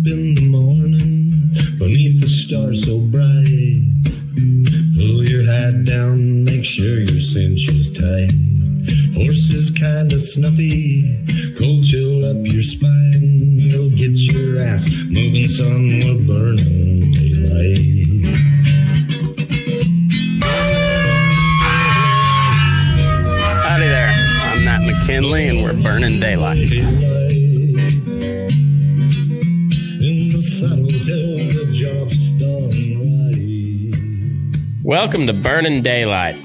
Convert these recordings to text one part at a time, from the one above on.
in the morning, beneath the stars so bright. Pull your hat down, make sure your cinch is tight. Horses kinda snuffy, cold chill up your spine. You'll get your ass moving, son, we're burning daylight. Howdy there, I'm Matt McKinley and we're burning daylight. In the saddle till the job's done right. Welcome to Burning Daylight,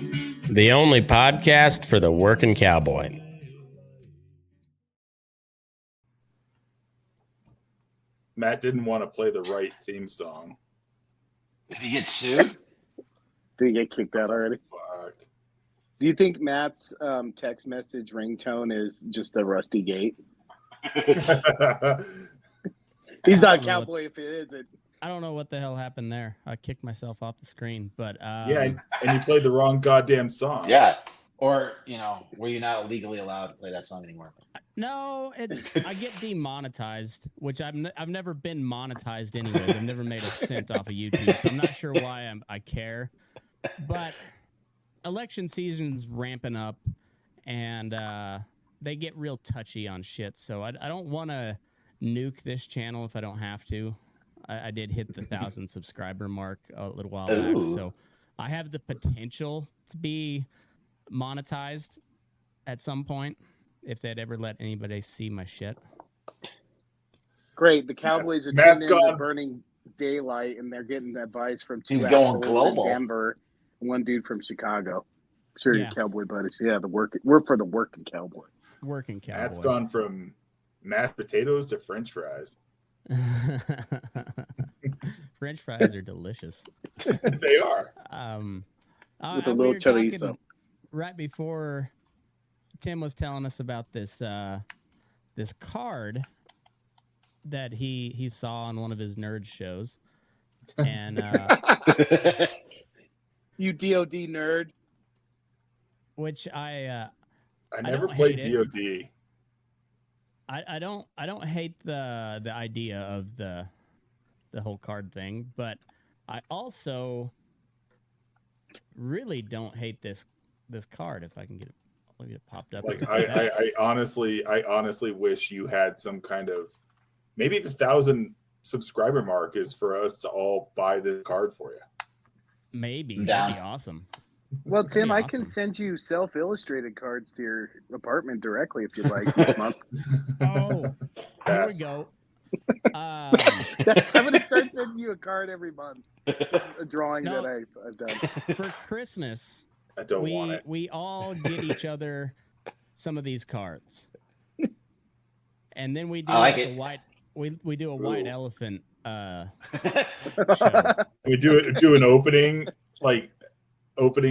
the only podcast for the working cowboy. Matt didn't want to play the right theme song. Did he get sued? Did he get kicked out already? Fuck. Do you think Matt's text message ringtone is just a rusty gate? He's not a cowboy if it isn't. I don't know what the hell happened there. I kicked myself off the screen, but Yeah, and you played the wrong goddamn song. Yeah. Or, were you not legally allowed to play that song anymore? no, I get demonetized, which I've never been monetized anyways. I've never made a cent off of YouTube, so I'm not sure why I care. But election season's ramping up, and they get real touchy on shit. So I don't want to nuke this channel if I don't have to. I did hit the 1,000 subscriber mark a little while back, so I have the potential to be monetized at some point if they'd ever let anybody see my shit. Great. The Cowboys are Matt's tuning in gone. to Burning Daylight, and they're getting advice from two He's going assholes global. in Denver and one dude from Chicago. Sure, Yeah. your Cowboy buddies. Yeah, we're for the working cowboy. Working cowboy. Matt's gone from mashed potatoes to French fries. French fries are delicious. They are. With a we little were talking chorizo. right before Tim was telling us about this this card that he saw on one of his nerd shows, and You DOD nerd. which I I never don't played hate it. DOD. I don't hate the idea of the whole card thing, but I also really don't hate this card. If I can get it popped up. Like here. I honestly wish you had some kind of, maybe the 1,000 subscriber mark is for us to all buy this card for you. Maybe I'm that'd be down. awesome. Well, That'd Tim, be I can awesome. send you self-illustrated cards to your apartment directly if you'd like each month. Oh, here we Pass. go. I'm going to start sending you a card every month. Just a drawing No. that I've done. For Christmas, I don't want it. we all get each other some of these cards, and then we do I like a it. white we do a white Ooh. elephant show. We do an opening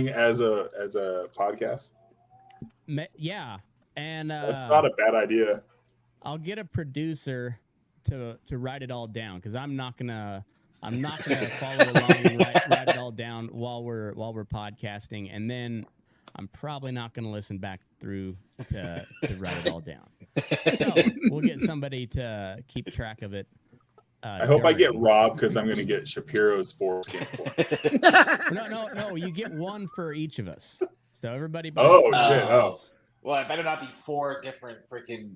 as a podcast. Yeah, and That's not a bad idea. I'll get a producer to write it all down because I'm not gonna follow along and write it all down while we're podcasting, and then I'm probably not gonna listen back through to write it all down. So we'll get somebody to keep track of it. I hope I get during. robbed because I'm going to get Shapiro's foreskin for it. No. You get one for each of us. So everybody. buys Oh, one. shit. Oh. Well, it better not be 4 different freaking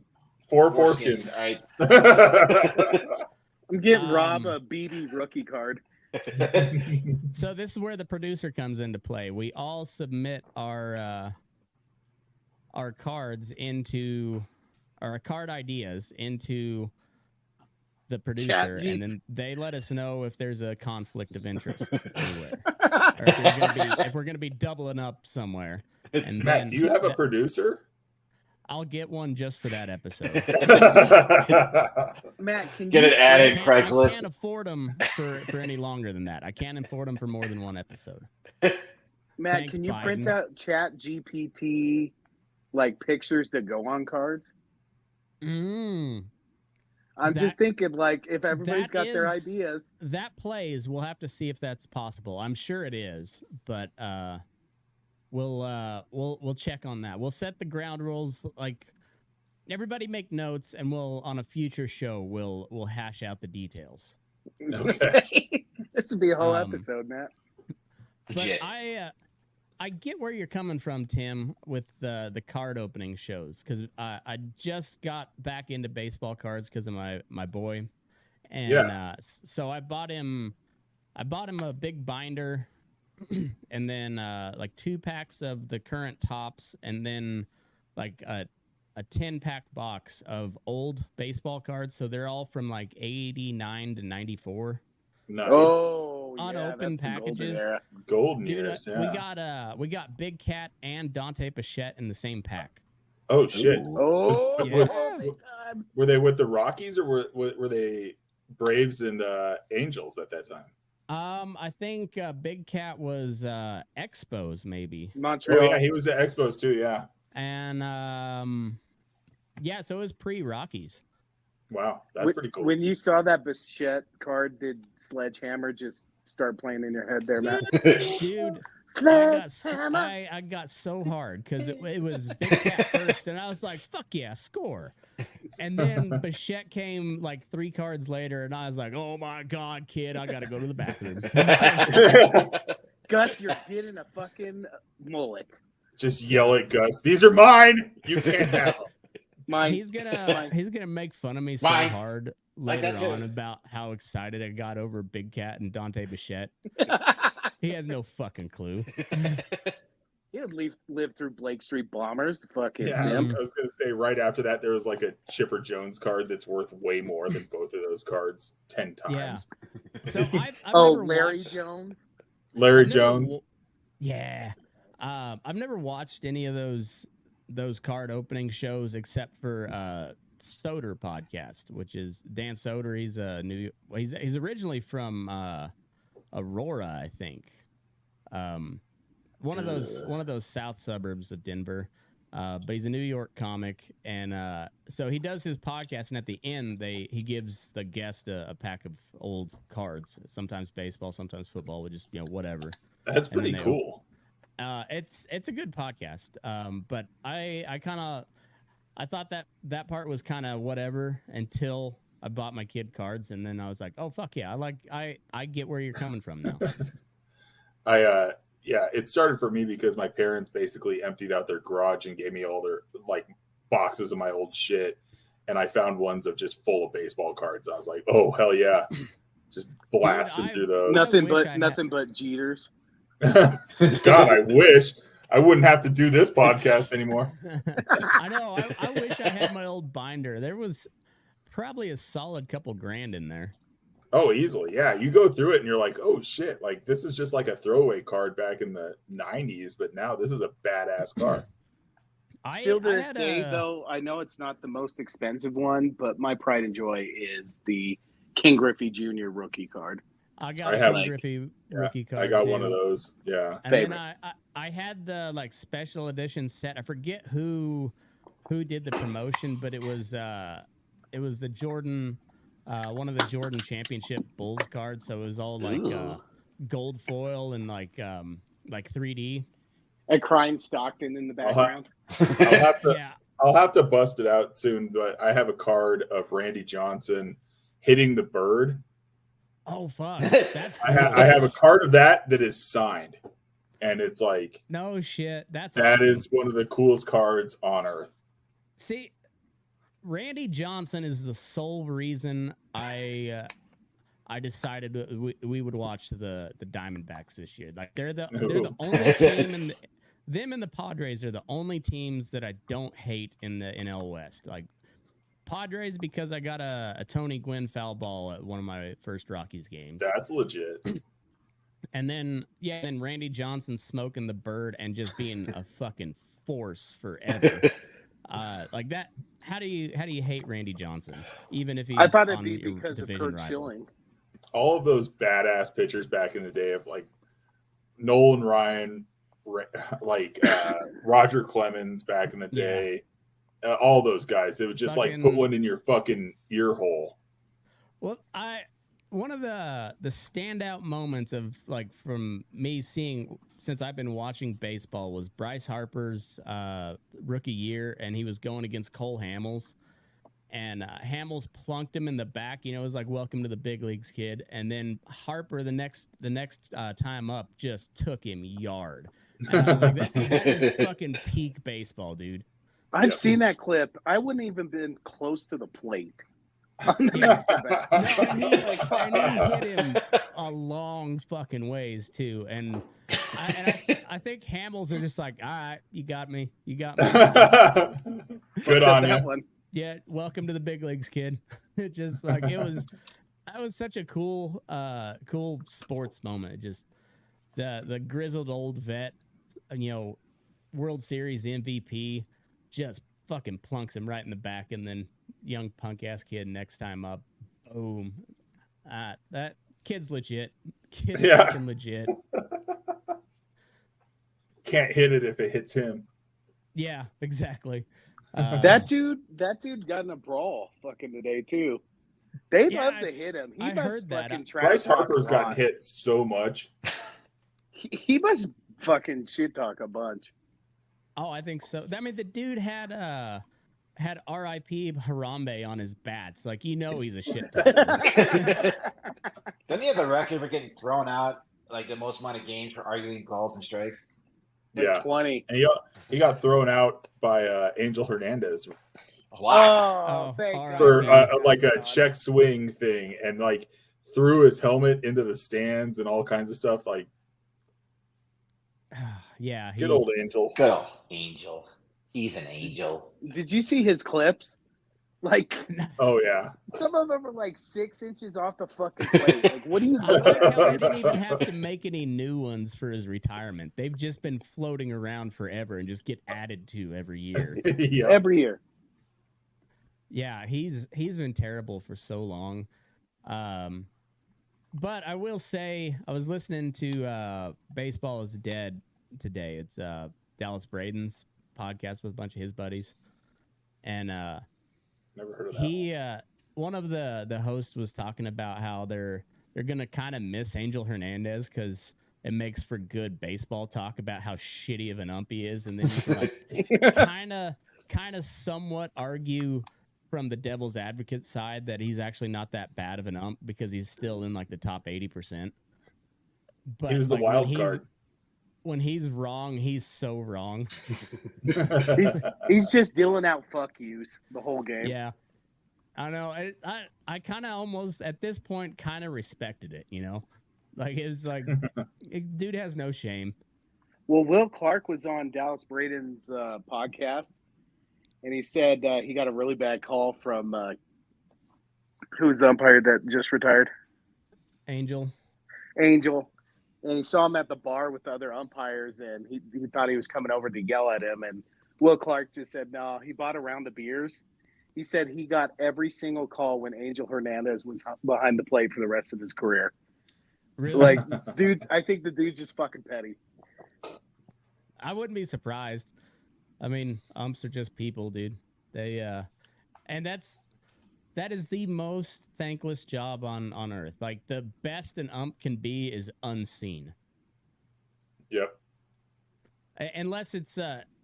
4 foreskins. foreskins. All right. I'm getting Um, Rob a BB rookie card. So this is where the producer comes into play. We all submit our cards into our card ideas into the producer, and then they let us know if there's a conflict of interest anywhere, or if we're gonna be doubling up somewhere. And Matt, then do you have a producer? I'll get one just for that episode. Matt, can Get you it added, I Craigslist. can't afford them for any longer than that. I can't afford them for more than one episode. Matt, Thanks, can you print Biden. out Chat GPT like pictures that go on cards? I'm just thinking, like, if everybody's got their ideas. That plays. We'll have to see if that's possible. I'm sure it is, but we'll check on that. We'll set the ground rules. Like, everybody make notes, and we'll on a future show we'll hash out the details. Okay. This would be a whole Um, episode, Matt. But Legit. I get where you're coming from, Tim, with the card opening shows, because I just got back into baseball cards because of my boy, and so I bought him a big binder, and then like 2 packs of the current tops, and then like a 10-pack box of old baseball cards. So they're all from like 89 to 94. Nice. Oh, Unopened that's the golden packages. era. Golden Dude, years. we got Big Cat and Dante Bichette in the same pack. Oh shit. Oh, Yeah. big time. Were they with the Rockies or were they Braves and Angels at that time? I think Big Cat was Expos maybe, Montreal. Oh yeah, he was at Expos too. Yeah. and yeah, so it was pre-Rockies. Wow, that's pretty cool. When you saw that Bichette card, did Sledgehammer just start playing in your head there, Matt? Dude, Sledgehammer. I got so hard because it was Big Cat first, and I was like, fuck yeah, score. And then Bichette came like 3 cards later, and I was like, oh my God, kid, I got to go to the bathroom. Gus, you're getting a fucking mullet. Just yell at Gus. These are mine. You can't have them. Mine. He's gonna make fun of me so Mine. hard Like later that too. on about how excited I got over Big Cat and Dante Bichette. He has no fucking clue. He would live through Blake Street Bombers. Fucking Yeah, Tim. I was gonna say right after that there was like a Chipper Jones card that's worth way more than both of those cards 10 times. So I've Oh, never Larry watched, Jones. Larry I've never Jones. Yeah. I've never watched any of those card opening shows except for Soder podcast, which is Dan Soder. He's originally from Aurora, I think. One of those south suburbs of Denver. But he's a New York comic, and so he does his podcast, and at the end he gives the guest a pack of old cards, sometimes baseball, sometimes football, just whatever. That's And then pretty they cool. It's a good podcast, but I thought that part was kind of whatever until I bought my kid cards, and then I was like, oh fuck yeah, I get where you're coming from now. Yeah, it started for me because my parents basically emptied out their garage and gave me all their like boxes of my old shit, and I found ones of just full of baseball cards. I was like, oh hell yeah, just blasting through those. Nothing wish but Jeters. God, I wish I wouldn't have to do this podcast anymore. I know. I wish I had my old binder. There was probably a solid couple grand in there. Oh, easily. Yeah. You go through it and you're like, oh shit, like this is just like a throwaway card back in the 90s, but now this is a badass card. Still to this day, though, I know it's not the most expensive one, but my pride and joy is the King Griffey Jr. rookie card. I got a Griffey rookie card. I got too. one of those. Yeah. And Favorite. then I had the like special edition set. I forget who did the promotion, but it was the Jordan, one of the Jordan Championship Bulls cards. So it was all like gold foil and like 3D. And crying Stockton in the background. I'll have to bust it out soon, but I have a card of Randy Johnson hitting the bird. Oh fuck! That's cool. I have a card of that is signed, and it's like no shit. That awesome. Is one of the coolest cards on earth. See, Randy Johnson is the sole reason I decided we would watch the Diamondbacks this year. Like they're the only team in them and the Padres are the only teams that I don't hate in the NL West. Like Padres because I got a Tony Gwynn foul ball at one of my first Rockies games. That's legit. And then Randy Johnson smoking the bird and just being a fucking force forever. Like that. How do you hate Randy Johnson? Even if he's I thought it'd on be your because of division Kurt rival? Schilling. All of those badass pitchers back in the day of like Nolan Ryan, like Roger Clemens back in the day. All those guys, they would just like put one in your fucking ear hole. Well, I one of the standout moments of like from me seeing since I've been watching baseball was Bryce Harper's rookie year, and he was going against Cole Hamels, and Hamels plunked him in the back. You know, it was like welcome to the big leagues, kid. And then Harper the next time up just took him yard. And I was like, that is fucking peak baseball, dude. I've seen that clip. I wouldn't even been close to the plate. On the next at-bat. No, and he hit him a long fucking ways too. And I think Hamels are just like, all right, you got me. Good on that you. one. Yeah, welcome to the big leagues, kid. It just like that was such a cool sports moment. Just the grizzled old vet, you know, World Series MVP, just fucking plunks him right in the back, and then young punk ass kid next time up, boom. That kid's legit. Kid's fucking legit. Can't hit it if it hits him. Yeah, exactly. That dude got in a brawl fucking today too. They love to hit him. He I must heard that. fucking trash Bryce talk Harper's a gotten lot. hit so much. He must fucking shit talk a bunch. Oh, I think so. I mean, the dude had R.I.P. Harambe on his bats. Like, you know, he's a shit talker. Doesn't he have the record for getting thrown out like the most amount of games for arguing calls and strikes? Yeah, 20. and he got thrown out by Angel Hernandez Wow. Oh, thank all God. for Thank like a God. check swing thing, and like threw his helmet into the stands and all kinds of stuff. Like, Yeah. good old Angel. Good old Angel. He's an angel. Did you see his clips? Like, Oh yeah. some of them are like 6 inches off the fucking plate. Like, what are you I doing? like how they didn't even have to make any new ones for his retirement. They've just been floating around forever and just get added to every year. Yeah. Every year. Yeah, he's been terrible for so long. But I will say, I was listening to Baseball is Dead today. It's Dallas Braden's podcast with a bunch of his buddies. And Never heard of that. one of the hosts was talking about how they're gonna kind of miss Angel Hernandez because it makes for good baseball talk about how shitty of an ump he is, and then you can like kind of somewhat argue from the devil's advocate side that he's actually not that bad of an ump because he's still in like the top 80%. But He was the like, wild card. When he's wrong, he's so wrong. He's just dealing out fuck yous the whole game. Yeah. I know. I kind of almost at this point kind of respected it, you know? Like it's like dude has no shame. Well, Will Clark was on Dallas Braden's podcast, and he said he got a really bad call from who's the umpire that just retired? Angel. And he saw him at the bar with the other umpires, and he thought he was coming over to yell at him. And Will Clark just said, no, he bought a round of beers. He said he got every single call when Angel Hernandez was behind the plate for the rest of his career. Really? Like, dude, I think the dude's just fucking petty. I wouldn't be surprised. I mean, umps are just people, dude. They and that is the most thankless job on earth. Like the best an ump can be is unseen. Yep. Unless it's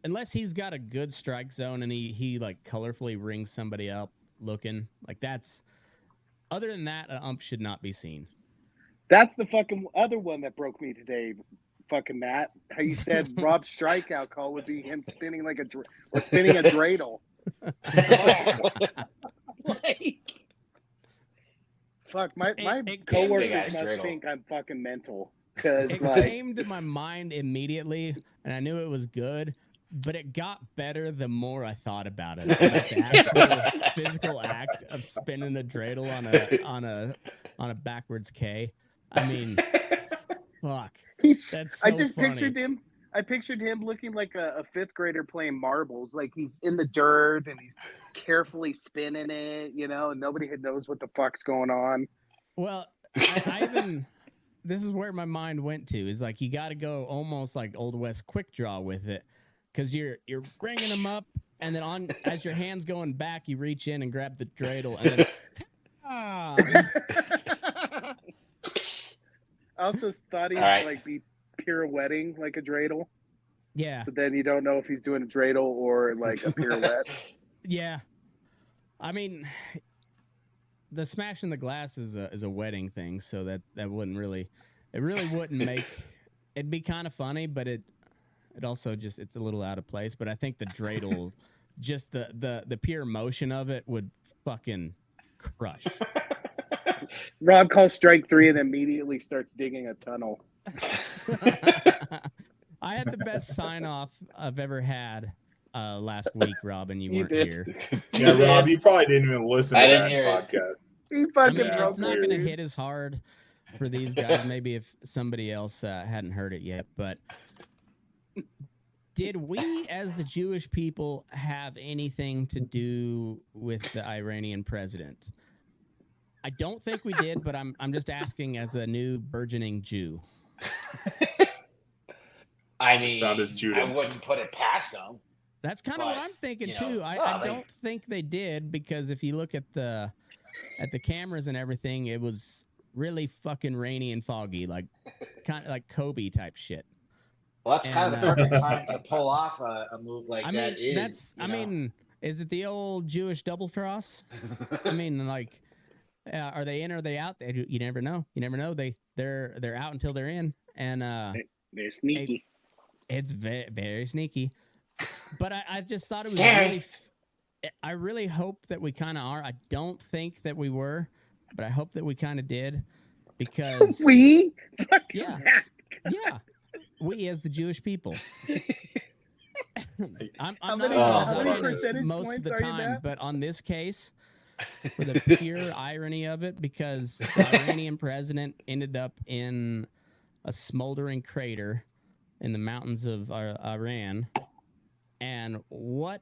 unless he's got a good strike zone and he like colorfully rings somebody up looking. Like that's other than that, an ump should not be seen. That's the fucking other one that broke me today, fucking Matt. How you said Rob's strikeout call would be him spinning like spinning a dreidel. Like, fuck, my coworkers must think I'm fucking mental. Because it like, came to my mind immediately, and I knew it was good, but it got better the more I thought about it. Like the actual physical act of spinning a dreidel on a backwards K. I mean, fuck. That's so I just funny. pictured him. I pictured him looking like a fifth grader playing marbles. Like he's in the dirt and he's carefully spinning it, you know, and nobody knows what the fuck's going on. Well, I even this is where my mind went to is like you got to go almost like Old West quick draw with it because you're bringing them up and then as your hand's going back, you reach in and grab the dreidel and then also thought he'd All right. like be pirouetting like a dreidel. Yeah, So then you don't know if he's doing a dreidel or like a pirouette. yeah. I mean, the smashing the glass is a wedding thing, so that wouldn't really, it really wouldn't make. It'd be kind of funny, but it also just it's a little out of place. But I think the dreidel, just the pure motion of it would fucking crush. Rob calls strike 3 and immediately starts digging a tunnel. I had the best sign off I've ever had last week, Rob, and you weren't did. here. Yeah, Rob, you probably didn't even listen I to didn't that hear it. podcast. He I fucking mean, broke it's not me, going to dude. hit as hard for these guys. Maybe if somebody else hadn't heard it yet, but did we, as the Jewish people, have anything to do with the Iranian president? I don't think we did, but I'm just asking as a new burgeoning Jew. I Just found his mean, Judah. I wouldn't put it past them. That's kind of what But, I'm thinking you know, too. well, I like- don't think they did, because if you look at the cameras and everything, it was really fucking rainy and foggy, like kind of like Kobe type shit. Well, that's kind of the And, perfect time to pull off a move like I that. mean, Is that's. I mean, is it the old Jewish double cross? I mean, like, are they in or are they out? You never know. You never know. They're out until they're in, and They're sneaky. it's very, very sneaky. But I just thought it was Scary. really. I really hope that we kind of are. I don't think that we were, but I hope that we kind of did, because We? yeah, yeah, we as the Jewish people. I'm How not many- how many exaggerating percentage most of points the are you time, at? but on this case, for the pure irony of it, because the Iranian president ended up in a smoldering crater in the mountains of Iran. And what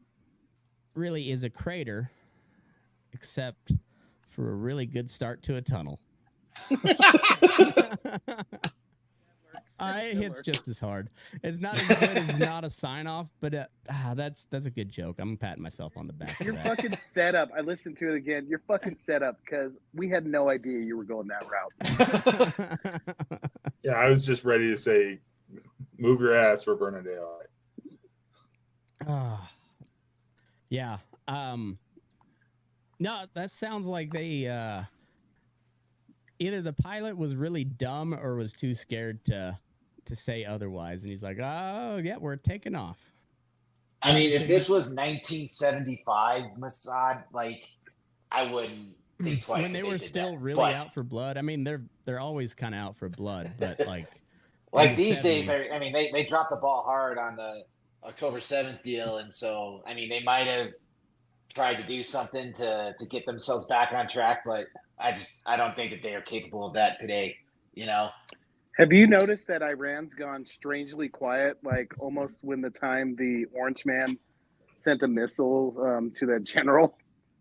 really is a crater except for a really good start to a tunnel? It hits just as hard. It's not as good as not a sign off, but that's a good joke. I'm patting myself on the back for Your that. fucking setup. I listened to it again. Your fucking setup, because we had no idea you were going that route. Yeah, I was just ready to say, move your ass for burning daylight. Yeah. No, that sounds like they either the pilot was really dumb or was too scared to say otherwise, and he's like, "Oh, yeah, we're taking off." I mean, if this was 1975, Mossad, like, I wouldn't think twice. When they if were did still that. really But, out for blood. I mean, they're always kind of out for blood, but like like in the these days, 70s. I mean, they dropped the ball hard on the October 7th deal, and so I mean, they might have tried to do something to get themselves back on track, but I don't think that they are capable of that today. You know, Have you noticed that Iran's gone strangely quiet, like almost when the time the Orange Man sent a missile to the general?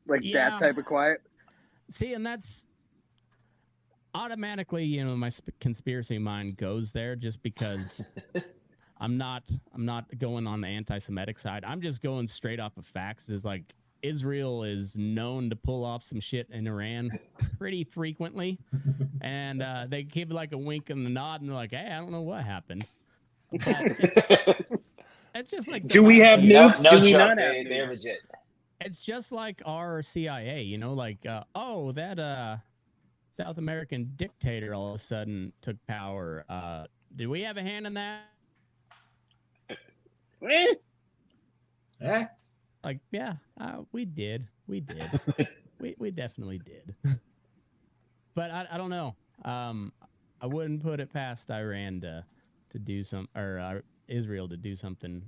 Like Yeah. that type of quiet? See, and that's automatically, my conspiracy mind goes there just because I'm not going on the anti-Semitic side. I'm just going straight off of facts. Is like Israel is known to pull off some shit in Iran pretty frequently, and they give like a wink and a nod, and they're like, "Hey, I don't know what happened." But it's just like Do we have no, nukes? no Do we joke, not have they're nukes? legit. It's just like our CIA, like, that South American dictator all of a sudden took power. Did we have a hand in that? Eh? Like, yeah, we did. We did. we definitely did. But I don't know. I wouldn't put it past Iran to do some, or Israel to do something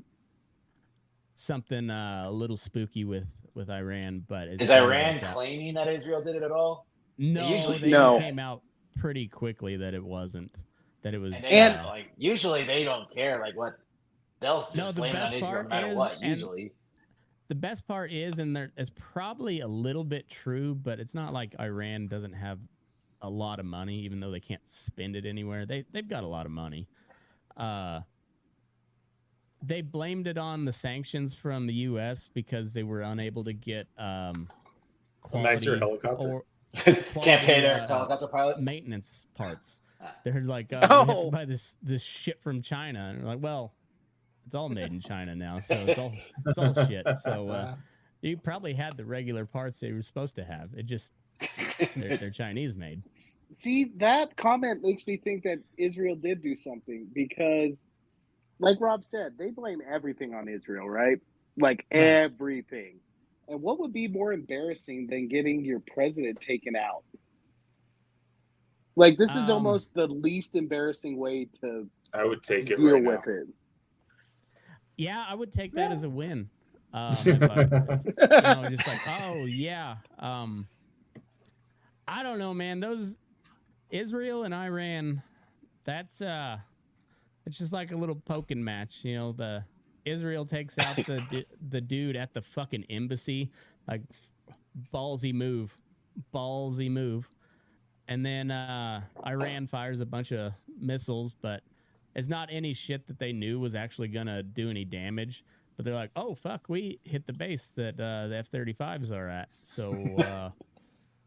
a little spooky with Iran. But Is Iran claiming that Israel did it at all? No, usually- they No. came out pretty quickly that it wasn't. That it was. And, they, like usually they don't care. Like what? They'll just No, the blame it on best Israel no part matter is- what. and- Usually, the best part is, and there is probably a little bit true, but it's not like Iran doesn't have a lot of money, even though they can't spend it anywhere. They've got a lot of money. They blamed it on the sanctions from the U.S. because they were unable to get A quality nicer helicopter. or can't pay their uh, helicopter pilot. maintenance parts. They're like, we have to buy this shit from China, and we're like, well, it's all made in China now, so it's all shit. So you probably had the regular parts they were supposed to have. It just they're Chinese made. See, that comment makes me think that Israel did do something because, like Rob said, they blame everything on Israel, right? Like everything. And what would be more embarrassing than getting your president taken out? Like, this is almost the least embarrassing way to I would take it deal right with now. it. Yeah, I would take that as a win. Just like, oh yeah. I don't know, man. Those Israel and Iran, that's it's just like a little poking match. You know, the Israel takes out the dude at the fucking embassy, like ballsy move. And then Iran fires a bunch of missiles, but it's not any shit that they knew was actually gonna do any damage. But they're like, oh fuck, we hit the base that the F-35s are at. So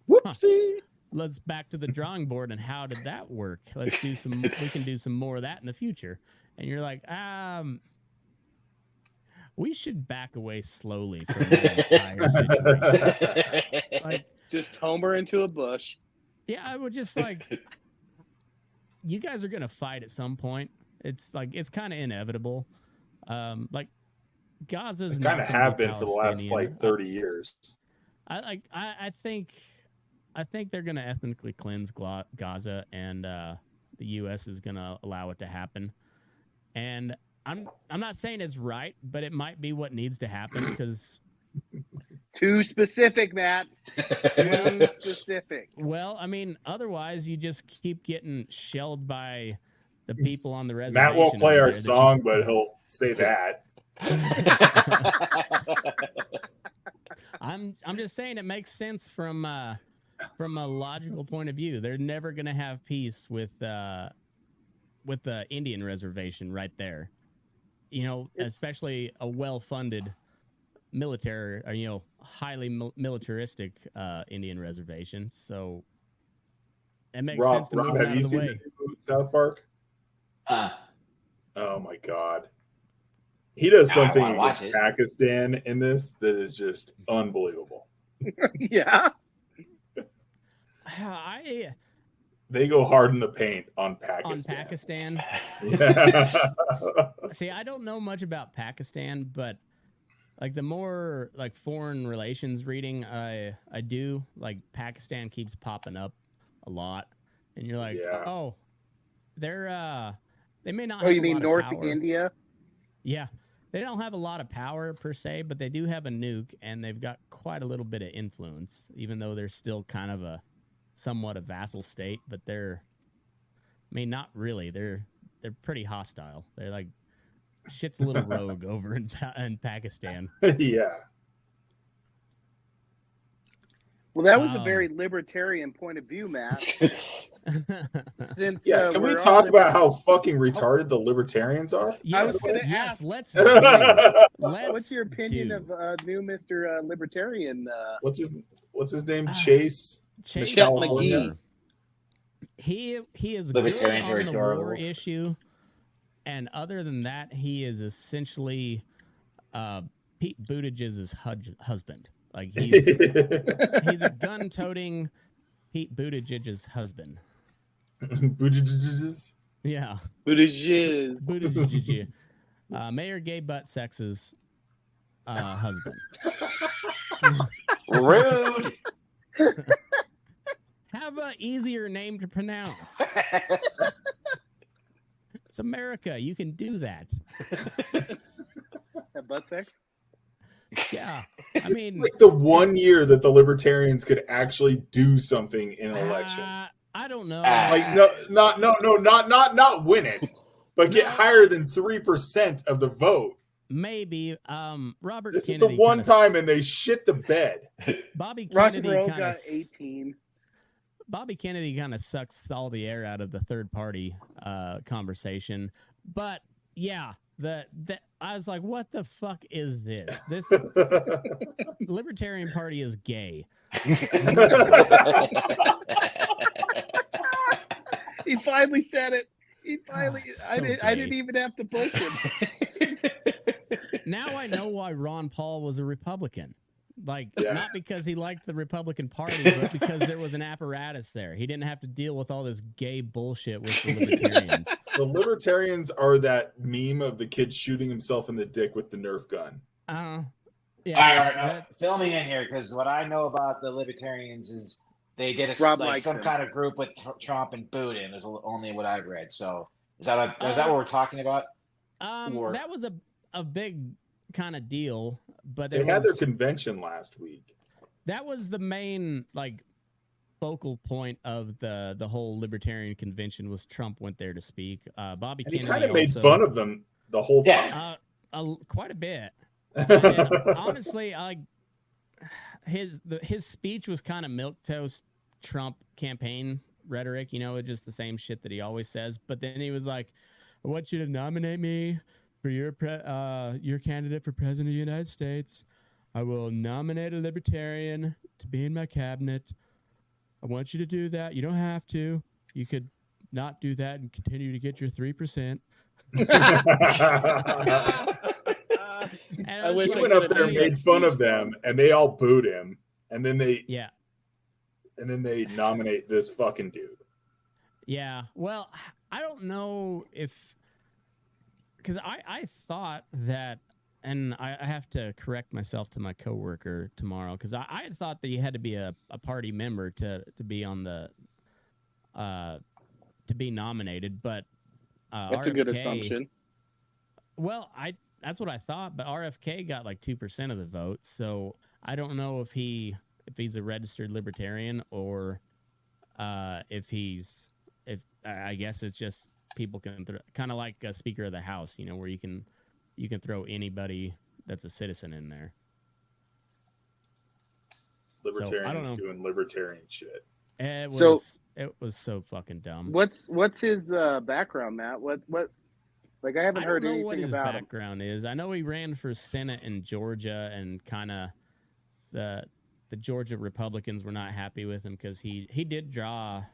Whoopsie. Let's back to the drawing board. And how did that work? We can do some more of that in the future. And you're like, we should back away slowly from the entire situation. Like, just Homer into a bush. Yeah, I would just like, you guys are going to fight at some point. It's like, it's kind of inevitable. Like, Gaza's kind of have been for the last like 30 years. I think they're going to ethnically cleanse Gaza, and the U.S. is going to allow it to happen. And I'm not saying it's right, but it might be what needs to happen because. Too specific, Matt. Too specific. Well, I mean, otherwise you just keep getting shelled by the people on the reservation. Matt won't play our song, but he'll say that. I'm just saying it makes sense from a logical point of view. They're never going to have peace with the Indian reservation right there. You know, especially a well-funded military, or highly militaristic Indian reservation. So it makes sense to move have out you of the seen way. the new South Park? Oh my god, he does something against Pakistan in this that is just unbelievable. Yeah. They go hard in the paint on Pakistan. Yeah. See, I don't know much about Pakistan, but like the more like foreign relations reading I do, like Pakistan keeps popping up a lot, and you're like, oh, they may not. Oh, you mean lot North of power. India? Yeah, they don't have a lot of power per se, but they do have a nuke, and they've got quite a little bit of influence, even though they're still kind of somewhat a vassal state. But not really. They're pretty hostile. They're like. Shit's a little rogue over in Pakistan. Yeah. Well, that was a very libertarian point of view, Matt. Since can we talk about how fucking retarded the libertarians are? I was going to ask. Let's what's your opinion of new Mr. Libertarian? What's his name? Chase McGee. He is Libertarians good are on the adorable. war issue. And other than that, he is essentially Pete Buttigieg's husband. Like he's a gun-toting Pete Buttigieg's husband. Buttigieg's? Yeah. Buttigieg. Mayor Gay Butt Sex's husband. Rude. Have an easier name to pronounce. It's America. You can do that. Butt sex? Yeah. I mean, like the 1 year that the libertarians could actually do something in an election. I don't know. Like not win it, but get higher than 3% of the vote. Maybe. Robert This Kennedy is the one time and they shit the bed. Bobby Ross Kennedy Perot kind got of 18. Bobby Kennedy kind of sucks all the air out of the third party conversation. But yeah, I was like, what the fuck is this? This Libertarian Party is gay. He finally said it. He finally. So I didn't gay. even have to push him. Now I know why Ron Paul was a Republican. Like, Yeah. not because he liked the Republican Party, but because there was an apparatus there. He didn't have to deal with all this gay bullshit with the Libertarians. The Libertarians are that meme of the kid shooting himself in the dick with the Nerf gun. Yeah. All right, fill me in here, because what I know about the Libertarians is they did Rob like likes some him. kind of group with Trump and booed him. Is only what I've read. So is that what we're talking about? Or- That was a big kind of deal, but They had their convention last week. that was the main like focal point of the whole Libertarian convention was Trump went there to speak. Bobby And he Kennedy kind of made also, fun of them the whole Yeah. time. quite a bit. And honestly, his speech was kind of milquetoast Trump campaign rhetoric. You know, it's just the same shit that he always says. But then he was like, "I want you to nominate me for your candidate for president of the United States. I will nominate a libertarian to be in my cabinet. I want you to do that. You don't have to. You could not do that and continue to get your 3%." And I wish He I went up could've there and made made that fun of speech, them, and they all booed him. And then they nominate this fucking dude. Yeah. Well, I don't know if, because I thought that, and I have to correct myself to my coworker tomorrow, because I had thought that you had to be a party member to be on the to be nominated, but That's a good RFK assumption. Well, that's what I thought, but RFK got like 2% of the vote, so I don't know if he's a registered libertarian or if I guess it's just people can kind of like a Speaker of the House, you know, where you can throw anybody that's a citizen in there. Libertarians doing libertarian shit. It was so fucking dumb. What's his background, Matt? What like I haven't heard know anything what his about him. background is. I know he ran for Senate in Georgia, and kind of the Georgia Republicans were not happy with him because he did draw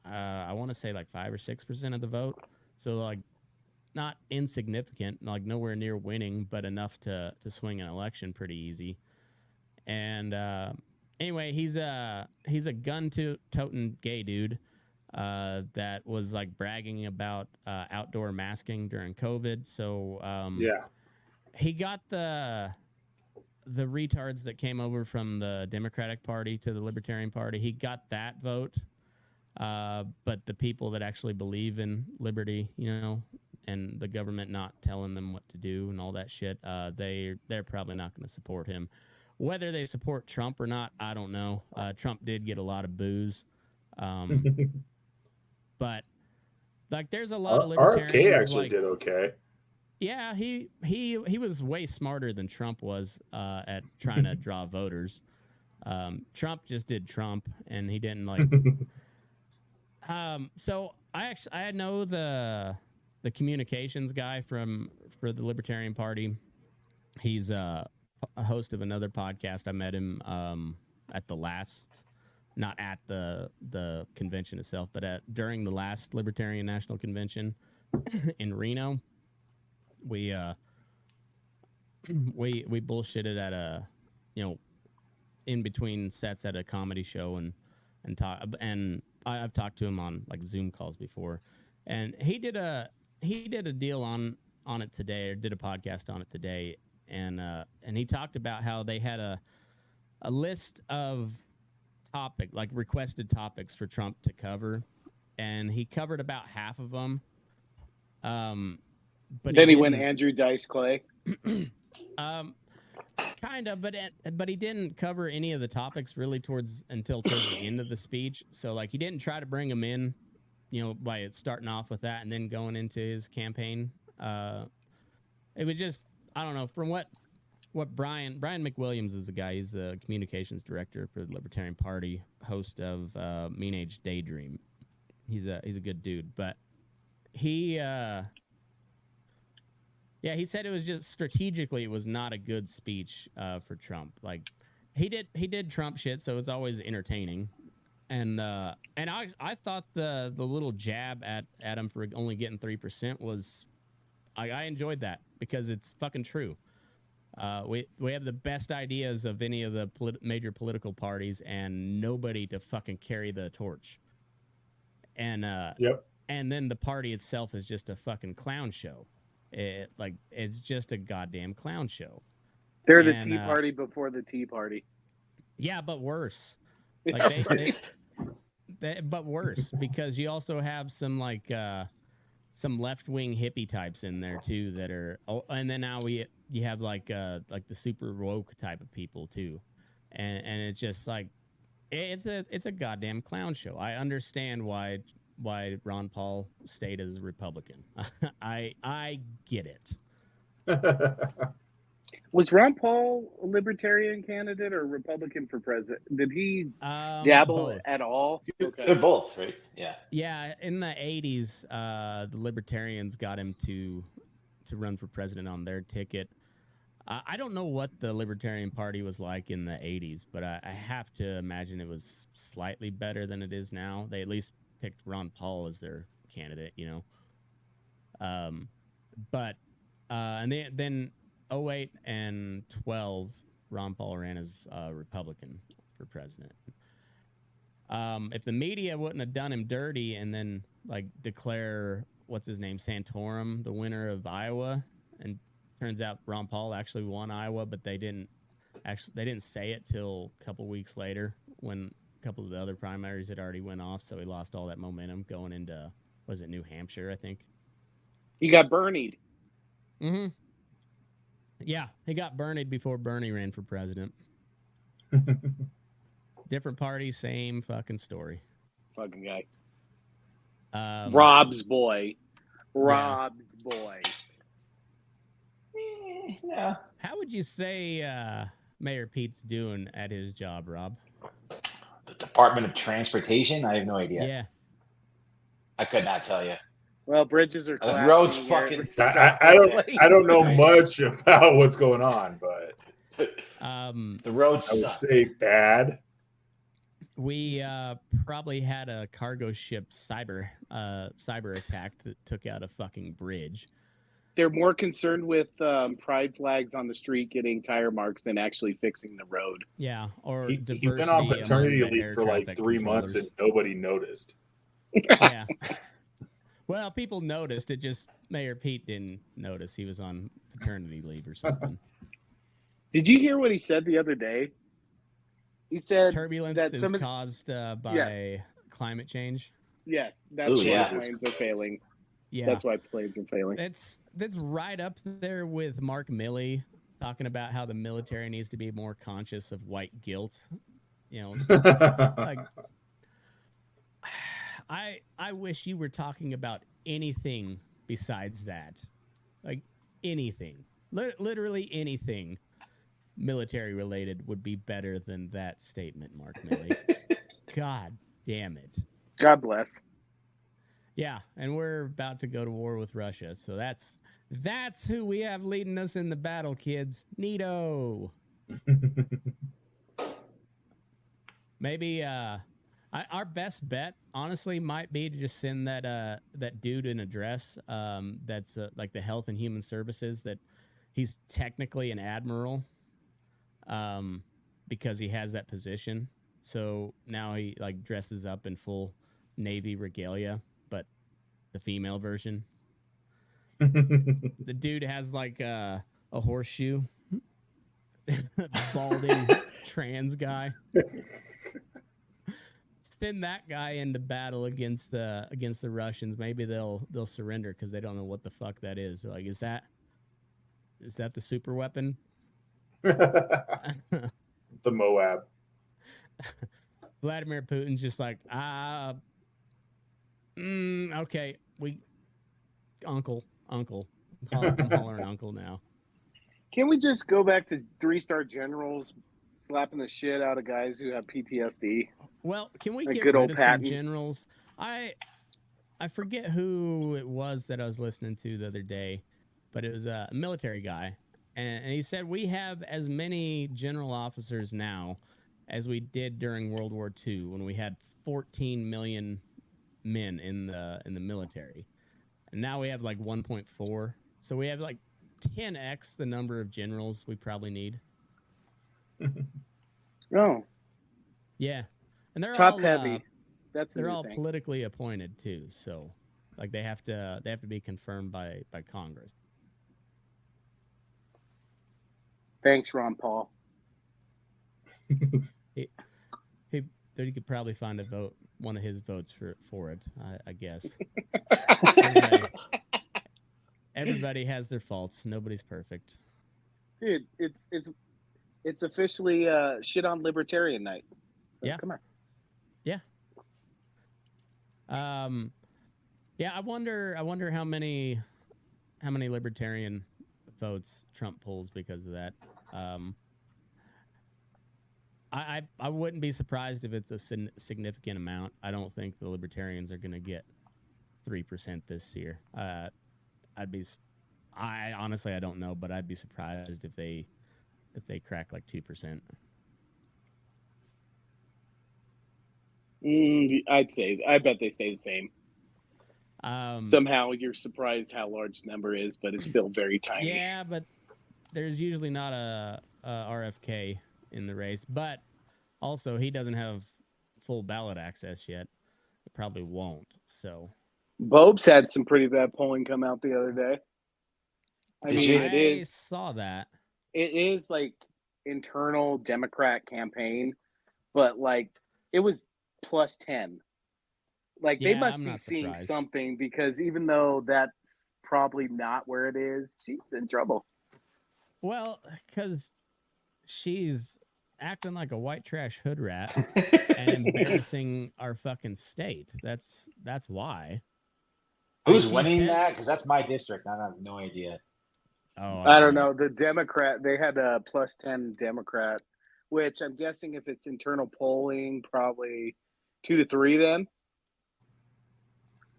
I want to say like 5 or 6% of the vote, so like not insignificant, like nowhere near winning, but enough to swing an election pretty easy. And anyway, he's a gun-toting gay dude that was like bragging about outdoor masking during COVID. So Yeah. he got the retards that came over from the Democratic Party to the Libertarian Party. He got that vote, but the people that actually believe in liberty, you know, and the government not telling them what to do and all that shit, they're probably not going to support him. Whether they support Trump or not, I don't know. Trump did get a lot of boos. But like, there's a lot of libertarians. RFK actually like, did okay. Yeah, he was way smarter than Trump was at trying to draw voters. Trump just did Trump, and he didn't like. So I know the communications guy for the Libertarian Party. He's a host of another podcast. I met him at the last, not at the convention itself, but during the last Libertarian National Convention in Reno. We bullshitted at a, you know, in between sets at a comedy show and talk, and I've talked to him on like Zoom calls before, and he did a deal on it today, or did a podcast on it today, and he talked about how they had a list of requested topics for Trump to cover, and he covered about half of them. But then he went Andrew Dice Clay. Kind of, but he didn't cover any of the topics really until towards the end of the speech. So like, he didn't try to bring him in, you know, by starting off with that and then going into his campaign. It was just, I don't know, from what Brian McWilliams is the guy. He's the communications director for the Libertarian Party, host of Mean Age Daydream. He's a good dude, but he said it was just strategically, it was not a good speech for Trump. Like, he did Trump shit, so it's always entertaining. I thought the little jab at him for only getting 3% was I enjoyed that because it's fucking true. We have the best ideas of any of the major political parties and nobody to fucking carry the torch. And Yep. And then the party itself is just a fucking clown show. It's just a goddamn clown show. They're the Tea Party before the Tea Party. Yeah, but worse. Like But worse, because you also have some some left-wing hippie types in there too that are. Oh, and then now you have like the super woke type of people too, and it's just like it's a goddamn clown show. I understand why Ron Paul stayed as a Republican. I get it. Was Ron Paul a Libertarian candidate or Republican for president? Did he dabble both. at all? Okay. They're both, right? Yeah. Yeah, in the 80s, the Libertarians got him to run for president on their ticket. I don't know what the Libertarian Party was like in the 80s, but I have to imagine it was slightly better than it is now. They at least picked Ron Paul as their candidate, you know. And then 08 and 12, Ron Paul ran as Republican for president. If the media wouldn't have done him dirty and then declare what's his name, Santorum, the winner of Iowa, and turns out Ron Paul actually won Iowa, but they didn't say it till a couple weeks later when a couple of the other primaries had already went off, so he lost all that momentum going into New Hampshire, I think. He got Bernied. Mm-hmm. Yeah, he got Bernied before Bernie ran for president. Different party, same fucking story. Fucking guy. Rob's boy. Yeah. Yeah. How would you say Mayor Pete's doing at his job, Rob? The Department of Transportation? I have no idea. Yeah. I could not tell you. Well, bridges are collapsing. Roads here. fucking suck. I don't know much about what's going on, but the roads I would suck. say bad. We probably had a cargo ship cyber attack that took out a fucking bridge. They're more concerned with pride flags on the street getting tire marks than actually fixing the road. Yeah, or He diversity went on paternity among the leave air for like traffic 3 months and controllers. nobody noticed. Yeah. Well, people noticed. It just Mayor Pete didn't notice. He was on paternity leave or something. Did you hear what he said the other day? He said Turbulence that is caused by climate change. Yes, that's Ooh, why yeah. planes are failing. Yeah, That's why planes are failing. that's right up there with Mark Milley talking about how the military needs to be more conscious of white guilt. You know, like I wish you were talking about anything besides that, like anything, literally anything military related would be better than that statement, Mark Milley. God damn it. God bless. Yeah, and we're about to go to war with Russia, so that's who we have leading us in the battle, kids. Neato. Maybe our best bet, honestly, might be to just send that dude an address. That's like the Health and Human Services. That he's technically an admiral, because he has that position. So now he dresses up in full Navy regalia, but the female version. The dude has a horseshoe, balding trans guy. Send that guy into battle against the Russians. Maybe they'll surrender because they don't know what the fuck that is. They're like, is that the super weapon? The Moab. Vladimir Putin's just like, okay, uncle. I'm hollering uncle now. Can we just go back to 3-star generals slapping the shit out of guys who have PTSD? Well, can we Like get good rid old of some Patton. generals? I forget who it was that I was listening to the other day, but it was a military guy, and he said we have as many general officers now as we did during World War II when we had 14 million men in the military. And now we have like 1.4. So we have like 10x the number of generals we probably need. Oh, Yeah. And they're top all heavy. That's a they're new all thing. politically appointed too. So like they have to be confirmed by Congress. Thanks, Ron Paul. You could probably find one of his votes for it, I guess. Everybody has their faults. Nobody's perfect. Dude, it's officially shit on Libertarian night. So Yeah. Come on. Yeah, I wonder how many Libertarian votes Trump pulls because of that. I wouldn't be surprised if it's a significant amount. I don't think the Libertarians are going to get 3% this year. I honestly don't know, but I'd be surprised if they crack like 2%. I bet they stay the same. Somehow you're surprised how large the number is, but it's still very tiny. Yeah, but there's usually not a RFK in the race, but also he doesn't have full ballot access yet. It probably won't. So Bobes had some pretty bad polling come out the other day. I saw that. It is like internal Democrat campaign, but like it was plus 10. Like they must be seeing something because even though that's probably not where it is, she's in trouble. Well, because she's acting like a white trash hood rat and embarrassing our fucking state. That's why. Who's winning that? Because that's my district. I have no idea. Oh, I don't know. The Democrat, they had a plus 10 Democrat, which I'm guessing if it's internal polling, probably 2 to 3 then.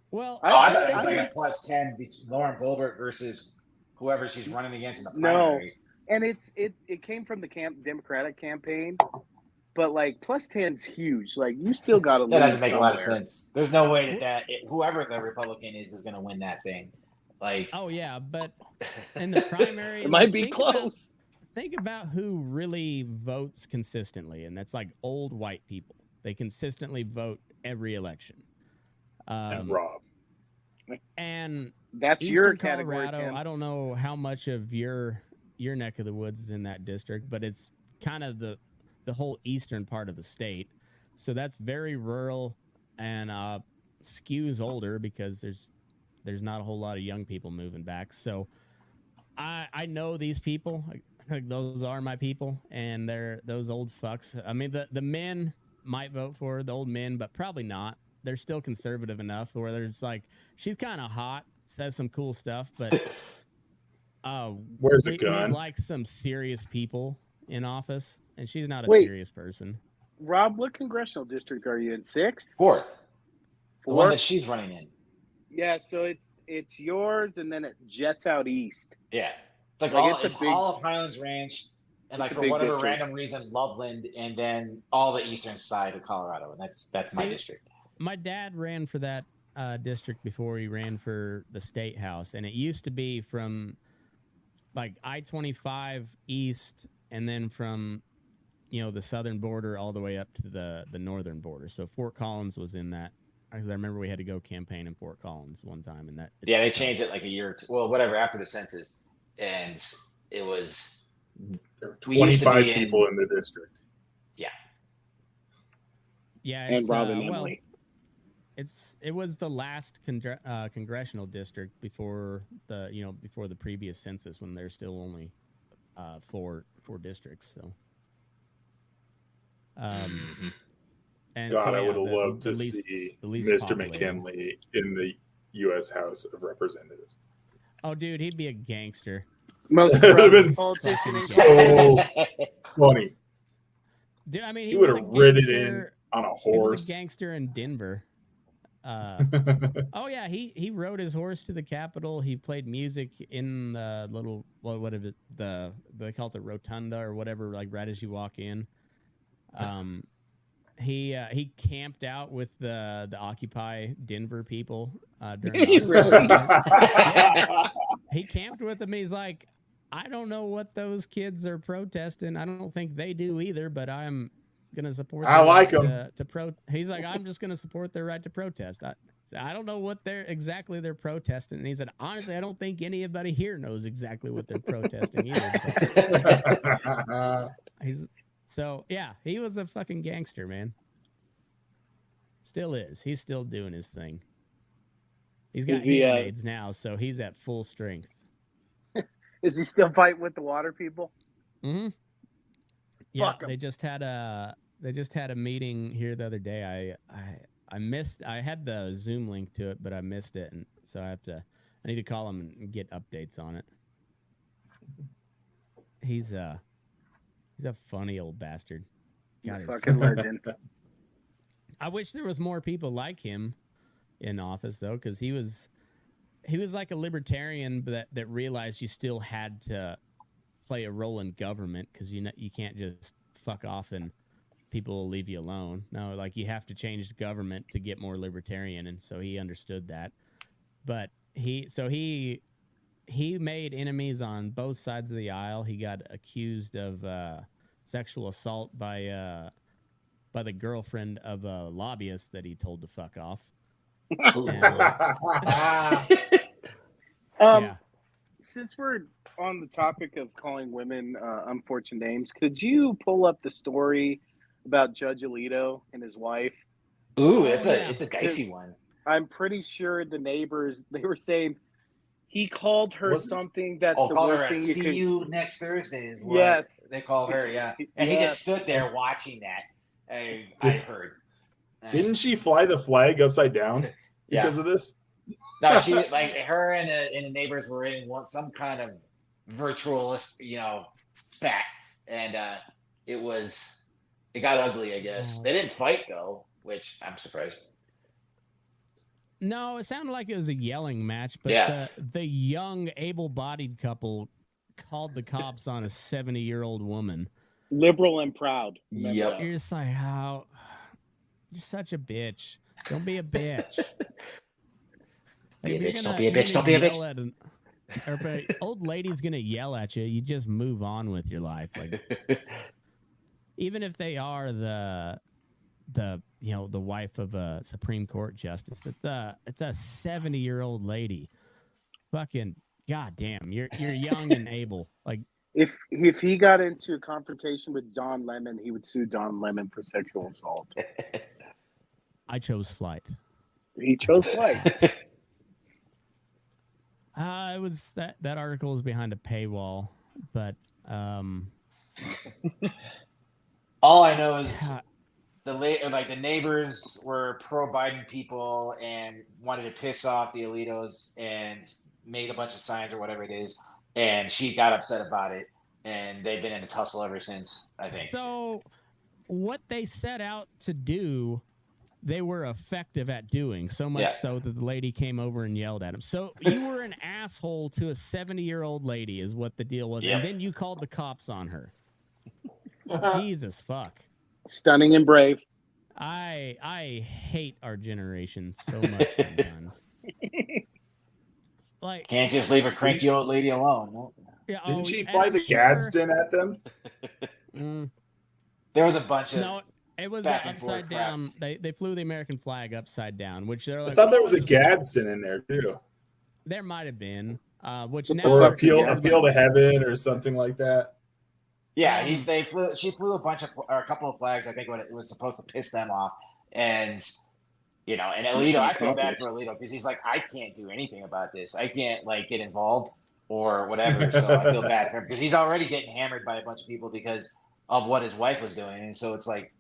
Well, I thought it was like a plus 10 Lauren Boebert versus whoever she's running against in the primary. No, and it came from the Democratic campaign, but like plus 10's huge. Like you still got to. That doesn't make a lot of sense. There's no way that whoever the Republican is going to win that thing. Like, oh yeah, but in the primary, it might be close. Think about who really votes consistently, and that's like old white people. They consistently vote every election. And Rob. And that's Eastern your category, Colorado, Tim. I don't know how much of your neck of the woods is in that district, but it's kind of the whole eastern part of the state. So that's very rural and skews older because there's not a whole lot of young people moving back. So I know these people. Like those are my people, and they're those old fucks. I mean, the men might vote for the old men, but probably not. They're still conservative enough where there's like, she's kind of hot, says some cool stuff, but where's the gun? We like some serious people in office, and she's not a serious person. Rob, what congressional district are you in? 6? 4th. The one that she's running in. Yeah, so it's yours, and then it jets out east. Yeah, it's like it's all of Highlands Ranch, and like for whatever random reason, Loveland, and then all the eastern side of Colorado, and that's my district. My dad ran for that district before he ran for the state house, and it used to be from like I-25 east, and then from the southern border all the way up to the northern border. So Fort Collins was in that. Because I remember we had to go campaign in Fort Collins one time, and that. Yeah, they changed it like a year or two. Well, whatever after the census, and it was. There were 25 people in the district. Yeah. Yeah, and Rob and Emily. It was the last congressional district before the previous census when there's still only 4 districts. So. And God, so, I would have loved to see Mr. populated. McKinley in the U.S. House of Representatives. Oh, dude, he'd be a gangster. Most politician so funny. Dude, I mean, he would have ridden in on a horse. He was a gangster in Denver. Oh yeah, he rode his horse to the Capitol. He played music in the little they call it the rotunda or whatever, like right as you walk in. He camped out with the Occupy Denver people during the Really? Yeah. He camped with them. He's like, I don't know what those kids are protesting. I don't think they do either, but I'm gonna support. I like 'em. He's like, I'm just gonna support their right to protest. I don't know what they're protesting. And he said, honestly, I don't think anybody here knows exactly what they're protesting either. He was a fucking gangster, man. Still is. He's still doing his thing. He's got hand-aids now, so he's at full strength. Is he still fighting with the water people? Mm-hmm. Yeah, they just had a meeting here the other day. I missed. I had the Zoom link to it, but I missed it, and so I need to call him and get updates on it. He's a funny old bastard. God, fucking legend. I wish there was more people like him in office, though, because he was like a libertarian that realized you still had to play a role in government because you can't just fuck off and people will leave you alone. No, like you have to change the government to get more libertarian, and so he understood that. But he made enemies on both sides of the aisle. He got accused of sexual assault by the girlfriend of a lobbyist that he told to fuck off. Since we're on the topic of calling women unfortunate names, could you pull up the story about Judge Alito and his wife? Ooh, it's a dicey one. I'm pretty sure the neighbors, they were saying he called her something that's the called worst her thing you see could. you next Thursday is what Yes. they called her, yeah. And he just stood there watching that. I heard. Didn't she fly the flag upside down because of this? No, she like her and the neighbors were in some kind of virtualist, spat, and it got ugly. I guess they didn't fight though, which I'm surprised. No, it sounded like it was a yelling match, but the young, able-bodied couple called the cops on a 70-year-old woman. Liberal and proud. Yep. You're just like, how? You're such a bitch. Don't be a bitch. Don't be a bitch. Don't be a bitch. If an old lady's gonna yell at you, you just move on with your life. Like, even if they are the wife of a Supreme Court justice, it's a 70-year-old lady. Fucking goddamn, you're young and able. Like, if he got into a confrontation with Don Lemon, he would sue Don Lemon for sexual assault. I chose flight. He chose flight. It was that article was behind a paywall, but all I know is the neighbors were pro-Biden people and wanted to piss off the Alitos and made a bunch of signs or whatever it is, and she got upset about it, and they've been in a tussle ever since, I think. So what they set out to do, they were effective at doing, so much so that the lady came over and yelled at him. So you were an asshole to a 70-year-old lady is what the deal was, and then you called the cops on her. Jesus fuck. Stunning and brave. I hate our generation so much sometimes. Like, can't just leave a cranky old lady alone. No? Yeah, Didn't she fly the Gadsden at them? There was a bunch of no. It was upside down. They flew the American flag upside down, which they're like. I thought there was a Gadsden in there too. There might have been, which or now appeal to heaven or something like that. Yeah, she flew a couple of flags. I think when it was supposed to piss them off, and and Alito. I feel bad for Alito because he's like, I can't do anything about this. I can't get involved or whatever. So I feel bad for him because he's already getting hammered by a bunch of people because of what his wife was doing, and so it's like,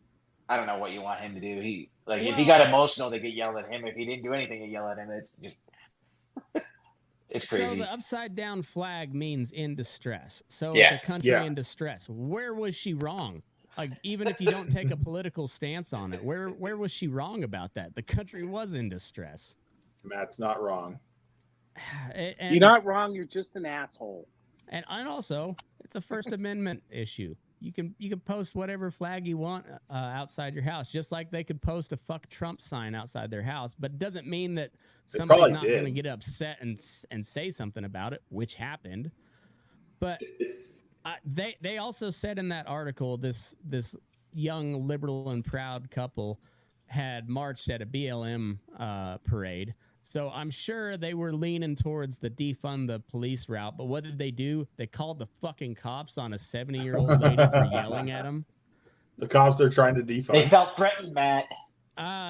I don't know what you want him to do. If he got emotional, they get yelled at him. If he didn't do anything, they yell at him. It's just, it's crazy. So the upside down flag means in distress. So it's a country in distress. Where was she wrong? Like, even if you don't take a political stance on it, where was she wrong about that? The country was in distress. Matt's not wrong. You're not wrong. You're just an asshole. And also, it's a First Amendment issue. You can post whatever flag you want outside your house, just like they could post a "fuck Trump" sign outside their house. But it doesn't mean that somebody's not going to get upset and say something about it, which happened. But they also said in that article, this young liberal and proud couple had marched at a BLM parade. So I'm sure they were leaning towards the defund the police route. But what did they do? They called the fucking cops on a 70-year-old lady for yelling at them. The cops are trying to defund. They felt threatened, Matt.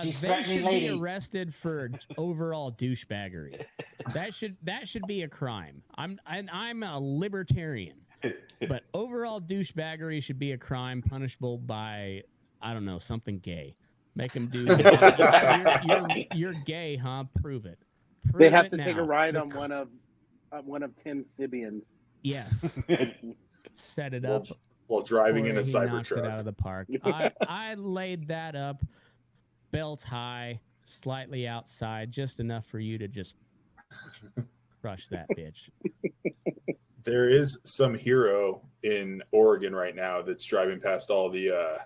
They should be arrested for overall douchebaggery. That should be a crime. I'm a libertarian, but overall douchebaggery should be a crime punishable by, I don't know, something gay. Make them do. You're gay, huh? Prove it. They have to take a ride on one of Tim's Sibians. Yes. Set it up while driving in a Cybertruck. It out of the park. I laid that up, belt high, slightly outside, just enough for you to just crush that bitch. There is some hero in Oregon right now that's driving past all the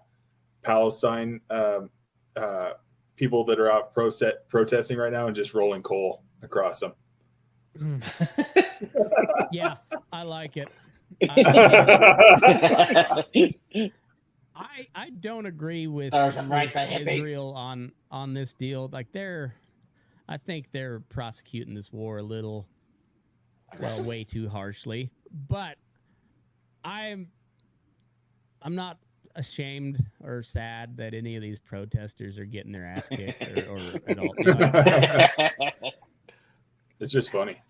Palestine people that are out protesting right now and just rolling coal across them. Yeah, I like it. I don't agree with Israel on this deal. Like I think they're prosecuting this war a little, way too harshly. But I'm not ashamed or sad that any of these protesters are getting their ass kicked or at all. It's just funny.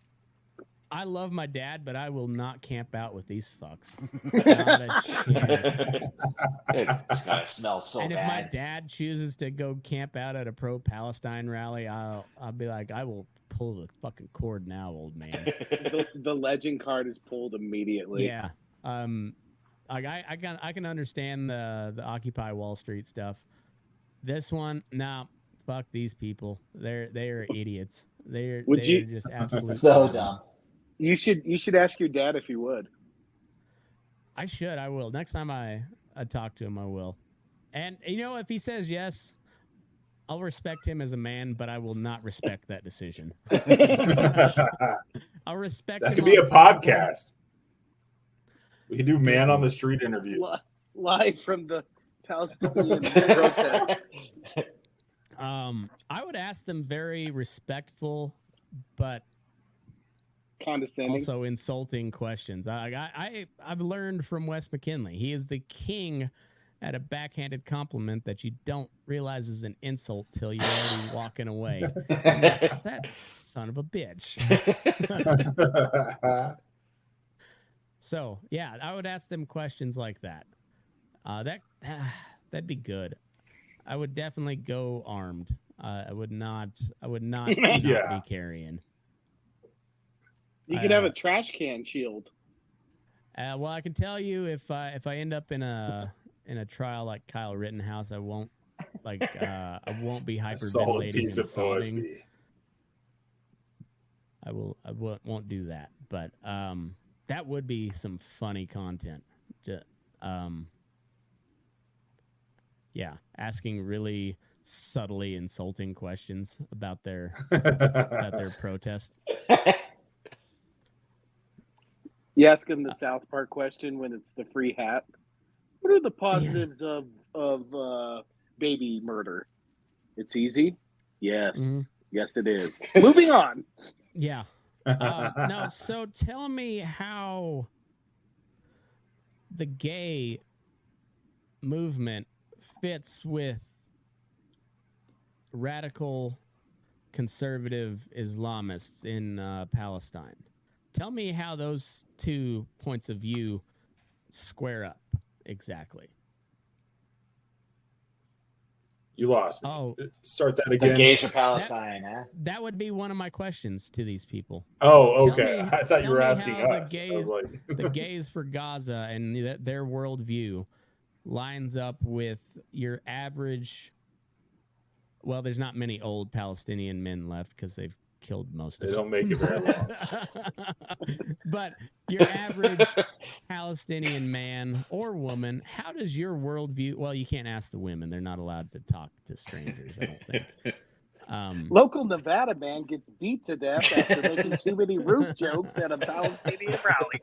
I love my dad, but I will not camp out with these fucks. Not a chance. It's gonna smell so bad. And if my dad chooses to go camp out at a pro-Palestine rally, I'll be like, I will pull the fucking cord now, old man. The legend card is pulled immediately. Yeah. Like I can understand the Occupy Wall Street stuff. This one, nah, fuck these people. They're idiots. They're just absolutely so dumb. You should ask your dad if he would. I should. I will. Next time I talk to him, I will. And if he says yes, I'll respect him as a man, but I will not respect that decision. I'll respect. That could be a podcast. We can do man on the street interviews. Live from the Palestinian protest. I would ask them very respectful, but condescending, also insulting questions. I've learned from Wes McKinley. He is the king at a backhanded compliment that you don't realize is an insult till you're already walking away. That son of a bitch. So yeah, I would ask them questions like that. That'd be good. I would definitely go armed. I would not be carrying. You could have a trash can shield. Well, I can tell you if I end up in a trial like Kyle Rittenhouse, I won't be hyperventilating and sobbing. I won't do that. But that would be some funny content. Yeah, asking really subtly insulting questions about their protest. You ask them the South Park question when it's the free hat. What are the positives of baby murder? It's easy. Yes, yes, it is. Moving on. Yeah. No. So tell me how the gay movement fits with radical conservative Islamists in Palestine. Tell me how those two points of view square up exactly. You lost me. Oh, start that again. The gays for Palestine, huh? That would be one of my questions to these people. Oh, okay. I thought you were asking us. The gays for Gaza and their worldview lines up with your average. Well, there's not many old Palestinian men left because they've killed most They of don't make it very long. But your average Palestinian man or woman, how does your worldview? Well, you can't ask the women; they're not allowed to talk to strangers. I don't think. Local Nevada man gets beat to death after making too many roof jokes at a Palestinian rally.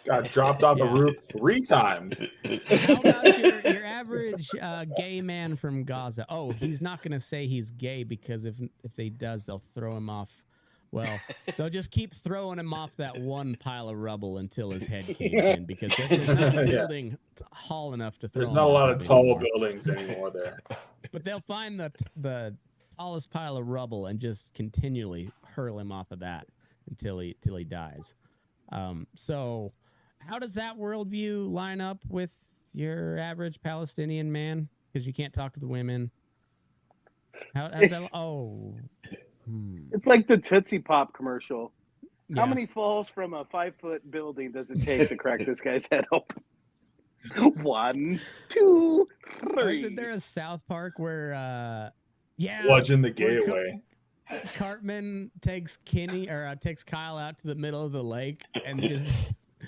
Got dropped off a roof 3 times. How about your average gay man from Gaza? Oh, he's not going to say he's gay because if he does, they'll throw him off. Well, they'll just keep throwing him off that one pile of rubble until his head caves in because there's not a building tall enough to throw There's him not a off lot of of tall anymore. buildings anymore there. But they'll find the tallest pile of rubble and just continually hurl him off of that until he dies. So how does that worldview line up with your average Palestinian man? Because you can't talk to the women. It's like the Tootsie Pop commercial. How Yeah. many falls from a 5-foot building does it take to crack this guy's head open? 1, 2, 3. Isn't there a South Park where Bludgeon the gay where away. Cartman takes takes Kyle out to the middle of the lake and just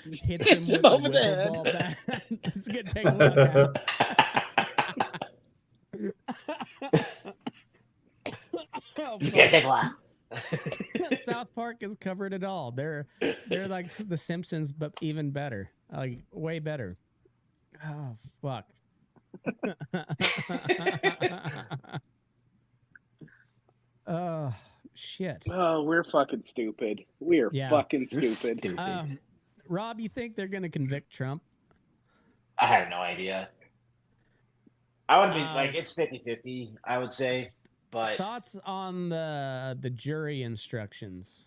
hits him with a over the wiffle head. ball bat. It's gonna take a look out. It's gonna take a while. South Park has covered it all. They're like the Simpsons, but even better, like way better. Oh fuck. Oh shit. Oh, we're fucking stupid. We are fucking You're stupid. Rob, you think they're gonna convict Trump? I have no idea. I would be like, it's 50-50, I would say. But Thoughts on the jury instructions?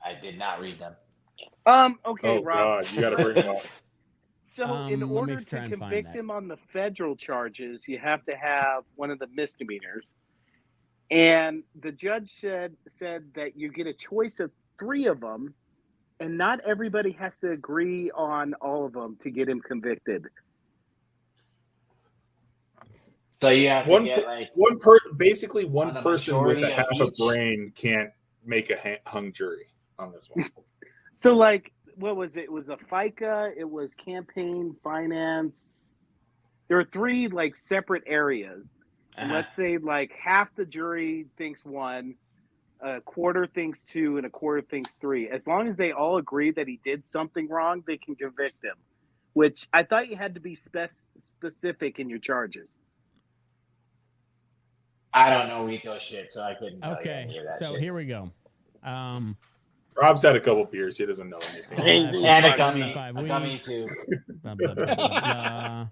I did not read them. Okay, Oh, Rob. God. You got to bring them up. So, in let me order try to and find convict that. him on the federal charges, you have to have one of the misdemeanors. And the judge said that you get a choice of 3 of them, and not everybody has to agree on all of them to get him convicted. So you have to get like one on a person with majority a of half a each. brain can't make a hung jury on this one. So, like, what was it? It was a FICA. It was campaign finance. There are 3 like separate areas. And let's say like half the jury thinks 1, a quarter thinks 2, and a quarter thinks 3. As long as they all agree that he did something wrong, they can convict him. Which I thought you had to be specific in your charges. I don't know Rico shit, so I couldn't tell you any Okay, of that so shit. here we go. Rob's had a couple beers. He doesn't know anything. And a gummy too. Blah, blah, blah, blah,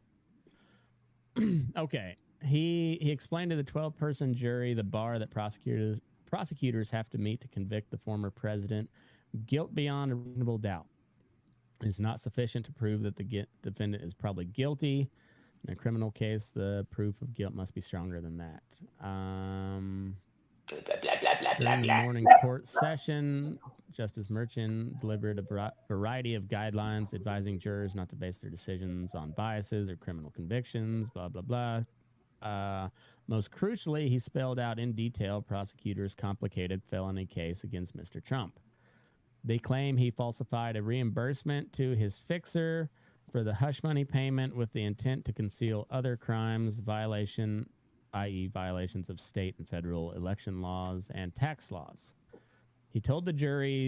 blah. Okay. He explained to the 12-person jury the bar that prosecutors have to meet to convict the former president. Guilt beyond a reasonable doubt is not sufficient to prove that the defendant is probably guilty. In a criminal case, the proof of guilt must be stronger than that. During the morning court session, Justice Merchant delivered a variety of guidelines advising jurors not to base their decisions on biases or criminal convictions, blah, blah, blah. Most crucially, he spelled out in detail prosecutors' complicated felony case against Mr. Trump. They claim he falsified a reimbursement to his fixer for the hush money payment with the intent to conceal other crimes, i.e. violations of state and federal election laws and tax laws. He told the jury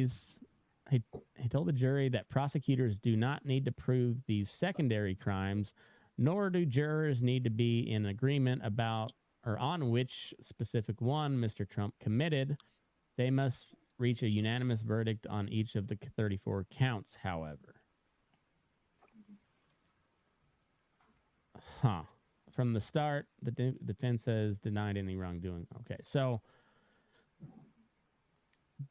that prosecutors do not need to prove these secondary crimes, nor do jurors need to be in agreement about or on which specific one Mr. Trump committed. They must reach a unanimous verdict on each of the 34 counts, however. From the start, the defense has denied any wrongdoing. Okay, so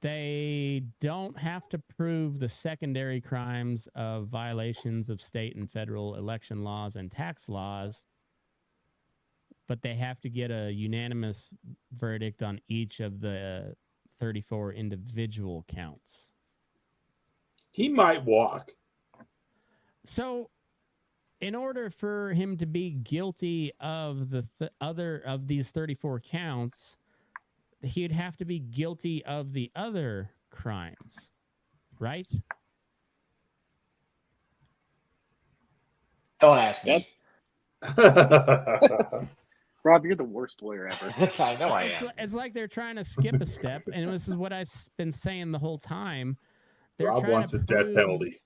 they don't have to prove the secondary crimes of violations of state and federal election laws and tax laws, but they have to get a unanimous verdict on each of the 34 individual counts. He might walk. So, in order for him to be guilty of the other of these 34 counts, he'd have to be guilty of the other crimes, right? Don't ask me. Rob, you're the worst lawyer ever. I know I am. It's like they're trying to skip a step, and this is what I've been saying the whole time. Rob wants a death penalty.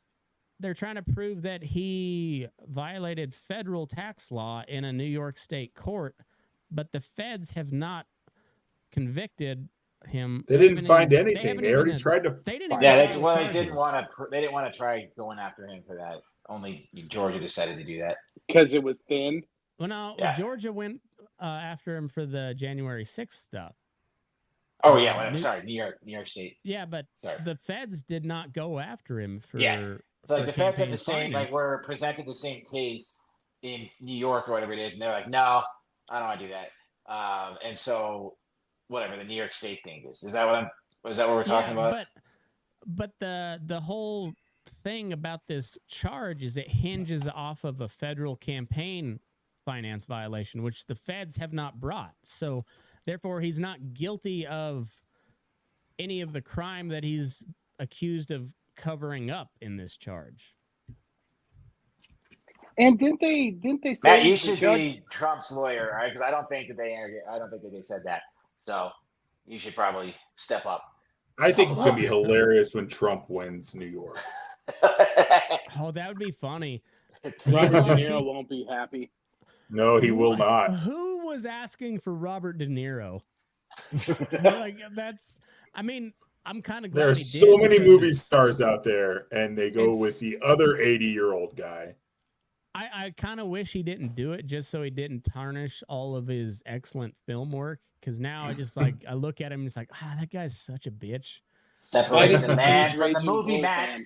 They're trying to prove that he violated federal tax law in a New York state court, but the feds have not convicted him. They didn't find anything. They already tried to. They didn't. Yeah, they didn't want to. They didn't want to try going after him for that. Only Georgia decided to do that because it was thin. Well, no, Georgia went after him for the January 6th stuff. Oh yeah, well, sorry, New York State. Yeah, but the feds did not go after him for. Yeah, so, like the feds had the same, like were presented the same case in New York or whatever it is, and they're like, no, I don't want to do that. And so, whatever the New York State thing is that what we're talking about? But the whole thing about this charge is it hinges off of a federal campaign finance violation, which the feds have not brought. So therefore, he's not guilty of any of the crime that he's accused of covering up in this charge. And didn't they say Matt, you should be Trump's lawyer, right? Because I don't think that they said that. So you should probably step up. I think it's gonna be hilarious when Trump wins New York. Oh, that would be funny. Robert De Niro won't be happy. No, he will not. Who was asking for Robert De Niro? Like that's. I mean, I'm kind of glad. There's so many movie stars out there, and they go with the other 80-year-old guy. I kind of wish he didn't do it just so he didn't tarnish all of his excellent film work. Because now I look at him and it's like, that guy's such a bitch. Separating the man from the movie, Matt.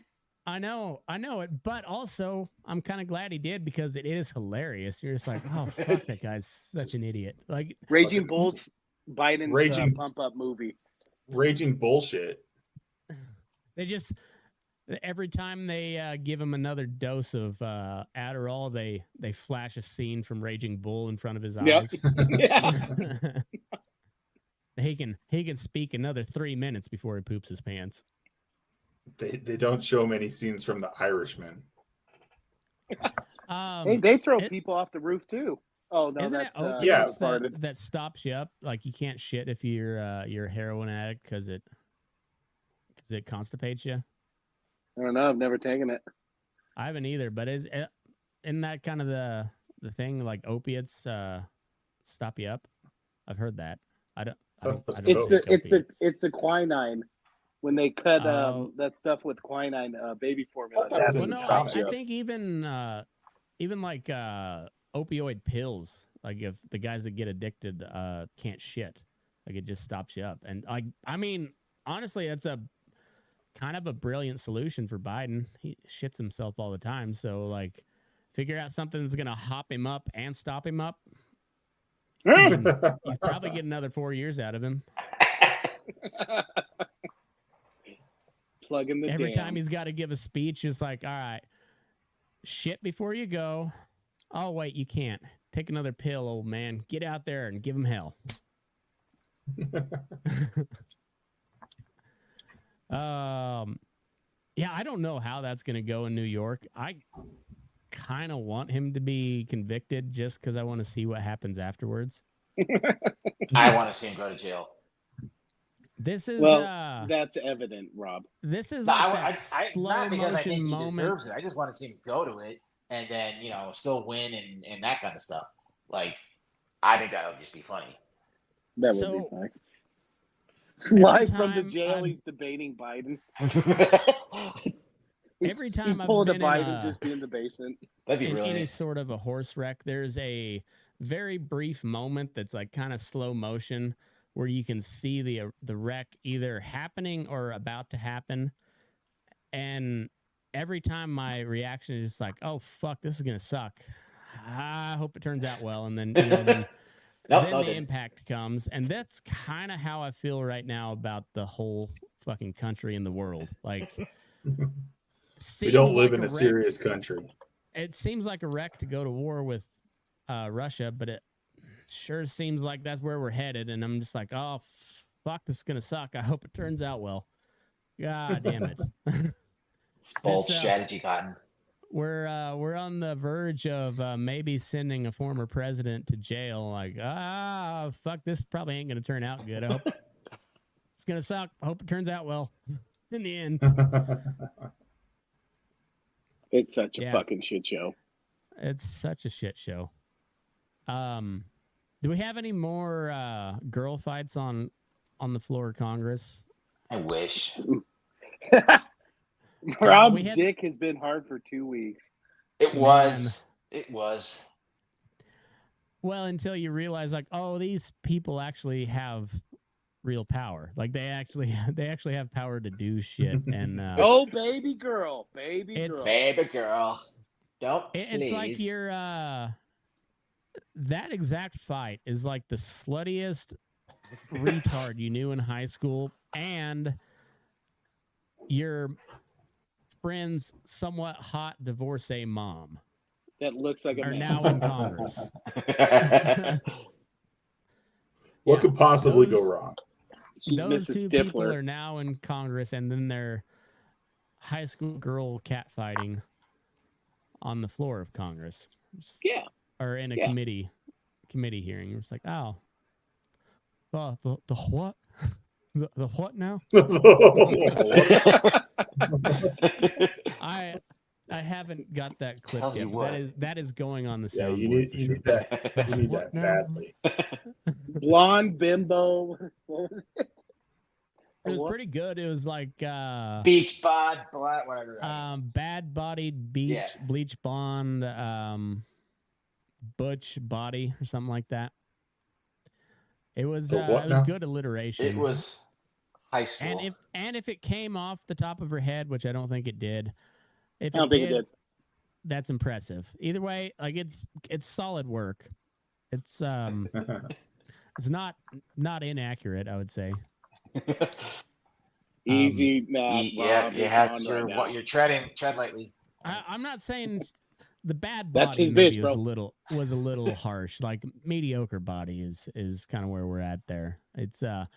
I know it, but also I'm kind of glad he did because it is hilarious. You're just like, oh fuck, that guy's such an idiot. Like Raging Bull's Biden's pump up movie. Raging bullshit. They just every time they give him another dose of Adderall, they flash a scene from Raging Bull in front of his eyes. Yeah. He can speak another 3 minutes before he poops his pants. They don't show many scenes from The Irishman. Hey, they throw people off the roof too. Oh no, isn't that's that stops you up. Like you can't shit if you're a heroin addict because it constipates you. I don't know. I've never taken it. I haven't either. But isn't that kind of the thing? Like opiates stop you up. I've heard that. It's the quinine. When they cut that stuff with quinine baby formula, I think even like opioid pills, like if the guys that get addicted can't shit, like it just stops you up. And I mean, honestly, that's a kind of a brilliant solution for Biden. He shits himself all the time, so like, figure out something that's gonna hop him up and stop him up. You probably get another 4 years out of him. Plug in the Every time he's got to give a speech, it's like, all right, shit before you go. Oh, wait, you can't. Take another pill, old man. Get out there and give him hell. Yeah, I don't know how that's going to go in New York. I kind of want him to be convicted just because I want to see what happens afterwards. I want to see him go to jail. This is that's evident, Rob. This is not slow because I think moment. he deserves it. I just want to see him go to it and then still win and that kind of stuff. Like, I think that would just be funny. That would be funny. Live from the jail, he's debating Biden. Every time he's pulling a Biden, just be in the basement. That'd be really any sort of a horse wreck. There's a very brief moment that's like kind of slow motion, where you can see the wreck either happening or about to happen. And every time my reaction is just like, oh, fuck, this is going to suck. I hope it turns out well. And then, then the impact comes. And that's kind of how I feel right now about the whole fucking country and the world. Like, we don't live in a serious country. It seems like a wreck to go to war with Russia, but it sure seems like that's where we're headed, and I'm just like, oh fuck, this is gonna suck. I hope it turns out well. God damn it. It's bold This, strategy, Cotton. We're on the verge of maybe sending a former president to jail. Like, fuck, this probably ain't gonna turn out good. I hope it's gonna suck. I hope it turns out well in the end. It's such a fucking shit show. It's such a shit show. Do we have any more girl fights on the floor of Congress? I wish. Rob's dick has been hard for 2 weeks. It was. It was. Well, until you realize, like, oh, these people actually have real power. Like, they actually have power to do shit. And oh, baby girl. Baby girl. Don't it's like you're that exact fight is like the sluttiest retard you knew in high school, and your friend's somewhat hot divorcee mom that looks like are now in Congress. What could possibly go wrong? Those two people are now in Congress, and then they're high school girl catfighting on the floor of Congress. Yeah. Or in a committee hearing. It's like, oh, the what? The what now? I haven't got that clip yet. That is going on the soundboard. You need that badly. Blonde bimbo. What was it? It was pretty good. It was like beach bod, black, whatever. Bad bodied beach, bleach blonde, butch body or something like that. It was good alliteration. It was high school. And if it came off the top of her head, which I don't think it did, I don't think it did. That's impressive. Either way, like it's solid work. It's it's not inaccurate, I would say. Easy, you're tread lightly. I'm not saying the bad body maybe was a little harsh. Like mediocre body is kind of where we're at there. It's not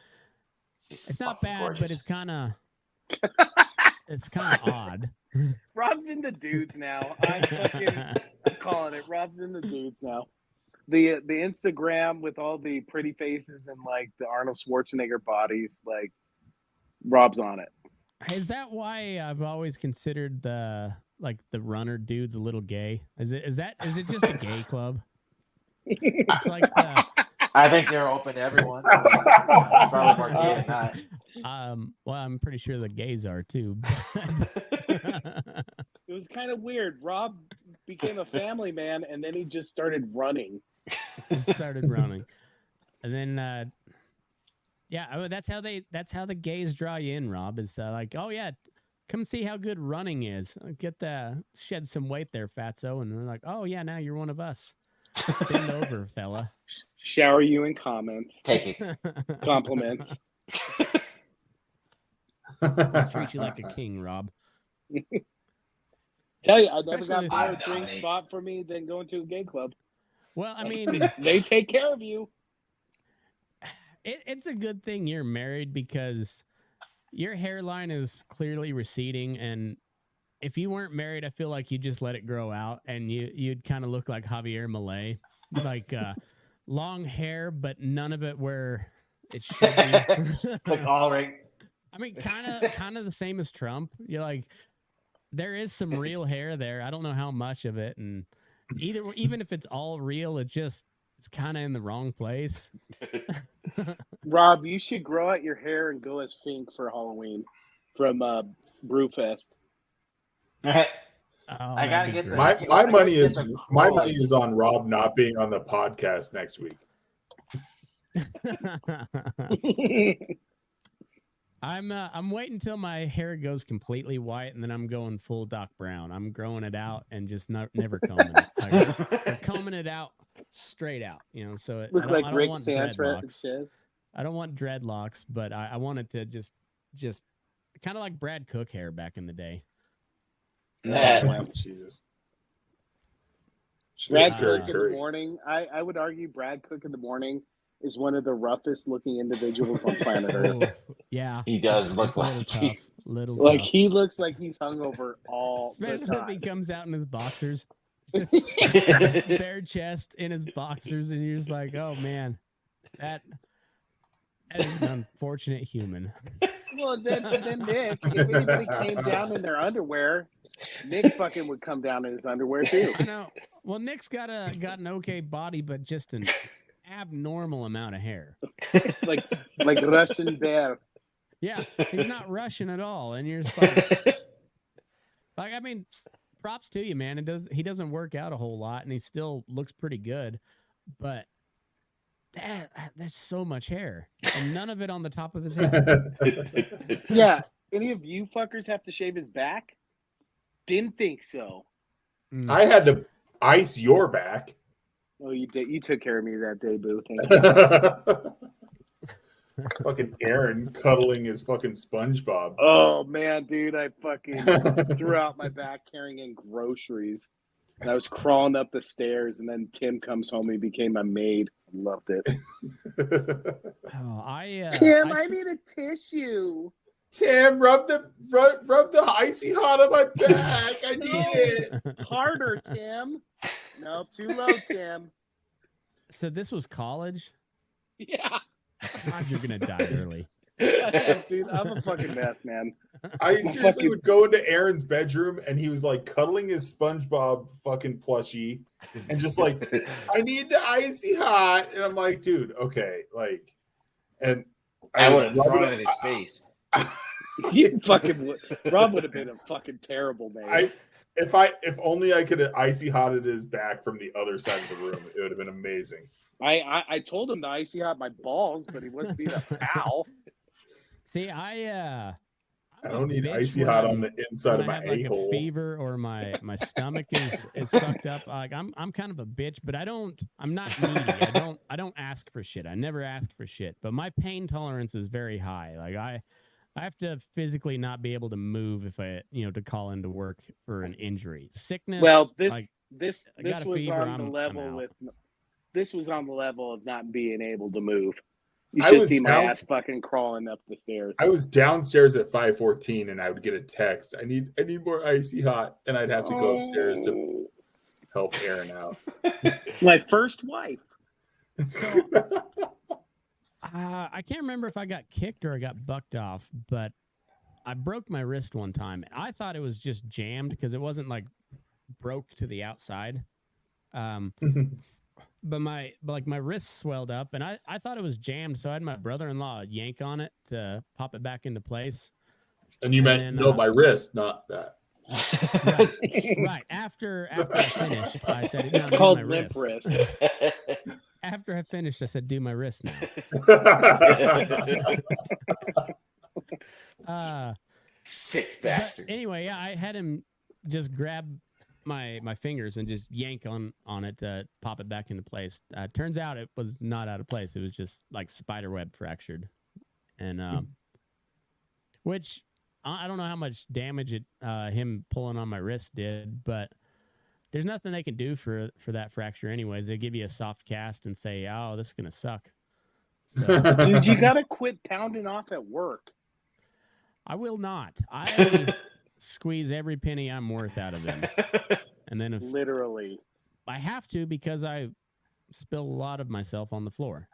bad, gorgeous. but it's kind of odd. Rob's into dudes now. I'm calling it. Rob's into dudes now. The Instagram with all the pretty faces and like the Arnold Schwarzenegger bodies, like Rob's on it. Is that why I've always considered the runner dudes a little gay? Is it just a gay club? It's like I think they're open to everyone. Probably more gay than not. Well, I'm pretty sure the gays are too. It was kind of weird. Rob became a family man, and then he just started running. And then, that's how the gays draw you in, Rob. Is like, oh yeah, come see how good running is. Shed some weight there, fatso, and they're like, oh yeah, now you're one of us. Bend over, fella. Shower you in comments. Take it. Compliments. I'll treat you like a king, Rob. Tell you, I never got a drink spot for me than going to a gay club. Well, I mean, they take care of you. It's a good thing you're married because your hairline is clearly receding, and if you weren't married, I feel like you just let it grow out, and you'd kind of look like Javier Milei, like long hair, but none of it where it should be. It's like all right. I mean, kind of the same as Trump. You're like, there is some real hair there. I don't know how much of it, and even if it's all real, it's kind of in the wrong place. Rob, you should grow out your hair and go as Fink for Halloween from Brewfest. I gotta get my money is on Rob not being on the podcast next week. I'm waiting until my hair goes completely white, and then I'm going full Doc Brown. I'm growing it out and just never combing it. I'm combing it out straight out, So it look like Rick want Santra. I don't want dreadlocks, but I want it to just kind of like Brad Cook hair back in the day. Jesus. Brad Cook in the morning. I would argue Brad Cook in the morning is one of the roughest looking individuals on planet Earth. Oh, yeah. He does look It's a little like tough. Little Like tough. he looks like he's hungover all Especially the if he time. comes out in his boxers. Just bare chest in his boxers, and you're just like, oh man, that is an unfortunate human. Well, but then Nick, if anybody came down in their underwear, Nick fucking would come down in his underwear too. I know. Well, Nick's got an okay body, but just an abnormal amount of hair. like Russian bear. Yeah, he's not Russian at all, and you're just like, I mean, props to you, man. He doesn't work out a whole lot, and he still looks pretty good, but there's so much hair, and none of it on the top of his head. Yeah. Any of you fuckers have to shave his back? Didn't think so. I had to ice your back. Oh, you did. You took care of me that day, boo. Thank you. Fucking Aaron cuddling his fucking SpongeBob. Oh man, dude, I fucking threw out my back carrying in groceries, and I was crawling up the stairs, and then Tim comes home. He became my maid. I loved it. Oh, Tim, I need a tissue. Tim, rub the icy hot on my back. I need it. Harder, Tim. Nope, too low, Tim. So this was college? Yeah. God, you're gonna die early. Dude, I'm a fucking mess, man. I seriously would go into Aaron's bedroom and he was like cuddling his SpongeBob fucking plushie and just like, I need the icy hot. And I'm like, dude, okay. Like, and I would have thrown it in his face. You fucking would. Rob would have been a fucking terrible man. If only I could have icy hotted his back from the other side of the room, it would have been amazing. I told him to icy hot my balls, but he wasn't being a pal. See, I don't need icy hot on the inside of my a-hole. A fever or my stomach is fucked up. Like I'm kind of a bitch, but I'm not needy. I don't ask for shit. I never ask for shit. But my pain tolerance is very high. Like I have to physically not be able to move if I to call into work for an injury. Sickness. Well, this was on the level with. This was on the level of not being able to move. You should see my ass fucking crawling up the stairs. I was downstairs at 5:14 and I would get a text. I need more icy hot, and I'd have to go upstairs to help Aaron out. My first wife. So, I can't remember if I got kicked or I got bucked off, but I broke my wrist one time. I thought it was just jammed because it wasn't like broke to the outside. But my wrist swelled up, and I thought it was jammed, so I had my brother-in-law yank on it to pop it back into place. And you meant my wrist, not that. Right. After I finished, I said, "It's called limp wrist." After I finished, I said, "Do my wrist now." Sick bastard. Anyway, yeah, I had him just grab my fingers and just yank on it to pop it back into place. Turns out it was not out of place. It was just like spiderweb fractured, and which I don't know how much damage him pulling on my wrist did, but there's nothing they can do for that fracture anyways. They give you a soft cast and say, "Oh, this is gonna suck." So, dude, you gotta quit pounding off at work. I will not. I squeeze every penny I'm worth out of them. And then if literally I have to, because I spill a lot of myself on the floor.